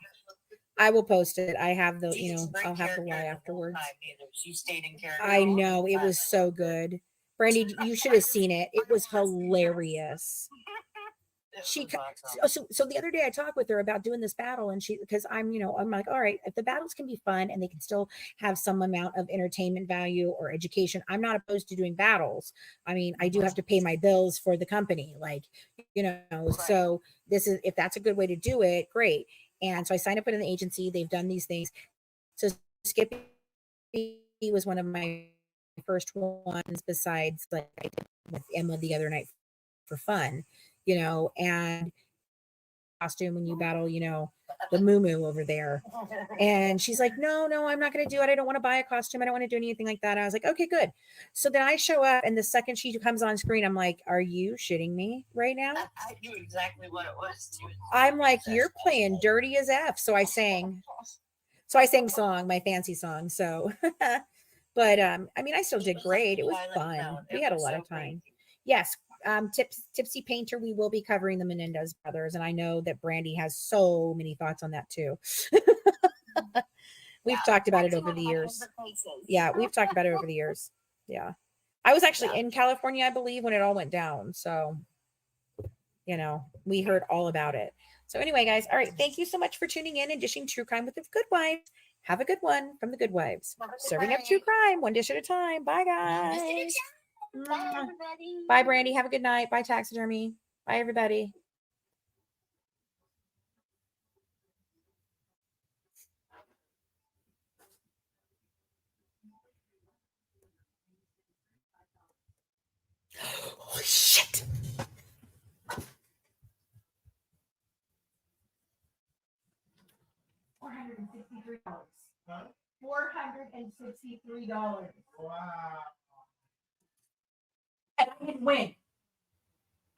I will post it. I have the, I'll have the Y afterwards. She stayed in character. I know. It was so good. Brandy, you should have seen it. It was hilarious. So the other day I talked with her about doing this battle and because I'm like, all right, if the battles can be fun and they can still have some amount of entertainment value or education, I'm not opposed to doing battles. I mean, I do have to pay my bills for the company, so if that's a good way to do it, great. And so I signed up with an agency. They've done these things. So Skippy was one of my first ones besides like I did with Emma the other night for fun, and costume when you battle, the moo over there. And she's like, no, I'm not going to do it. I don't want to buy a costume. I don't want to do anything like that. I was like, okay, good. So then I show up, and the second she comes on screen, I'm like, are you shitting me right now? I knew exactly what it was too. I'm like, you're playing dirty as F. So I sang song, my fancy song. So, but I mean, I still did great. It was fun. We had a lot of time. Yes. Tipsy Painter, we will be covering the Menendez brothers, and I know that Brandy has so many thoughts on that too. We've talked about it over the years. Yeah, we've talked about it over the years. Yeah. I was actually in California, I believe, when it all went down. So, we heard all about it. So anyway, guys, all right. Thank you so much for tuning in and dishing true crime with the Good Wives. Have a good one from the Good Wives. Serving up true crime, one dish at a time. Bye, guys. Bye, everybody. Bye, Brandy. Have a good night. Bye, Taxidermy. Bye, everybody. Holy shit. $463. Huh? $463. Wow. And I didn't win.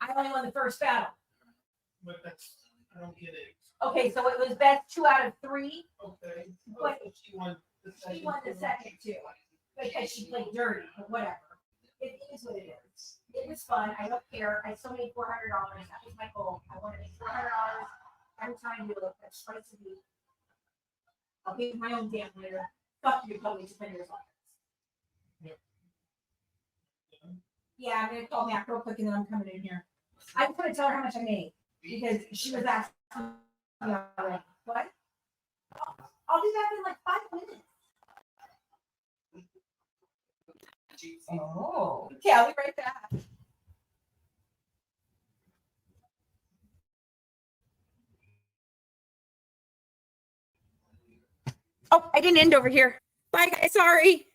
I only won the first battle. But I don't get it. Okay, so it was best 2 out of 3. Okay. But she won the second. She won the second too. Because she played dirty, but whatever. It is what it is. It was fun. I don't care. I still made $400. That was my goal. I want to make $400 every time you look. That's twice a week. I'll give my own damn later. Fuck you, totally spend your pockets. Yep. Yeah, I'm gonna call Mac real quick and then I'm coming in here. I just want to tell her how much I made because she was asking me already. What? I'll be back in like 5 minutes. Oh, okay, I'll be right back. Oh, I didn't end over here. Bye, guys. Sorry.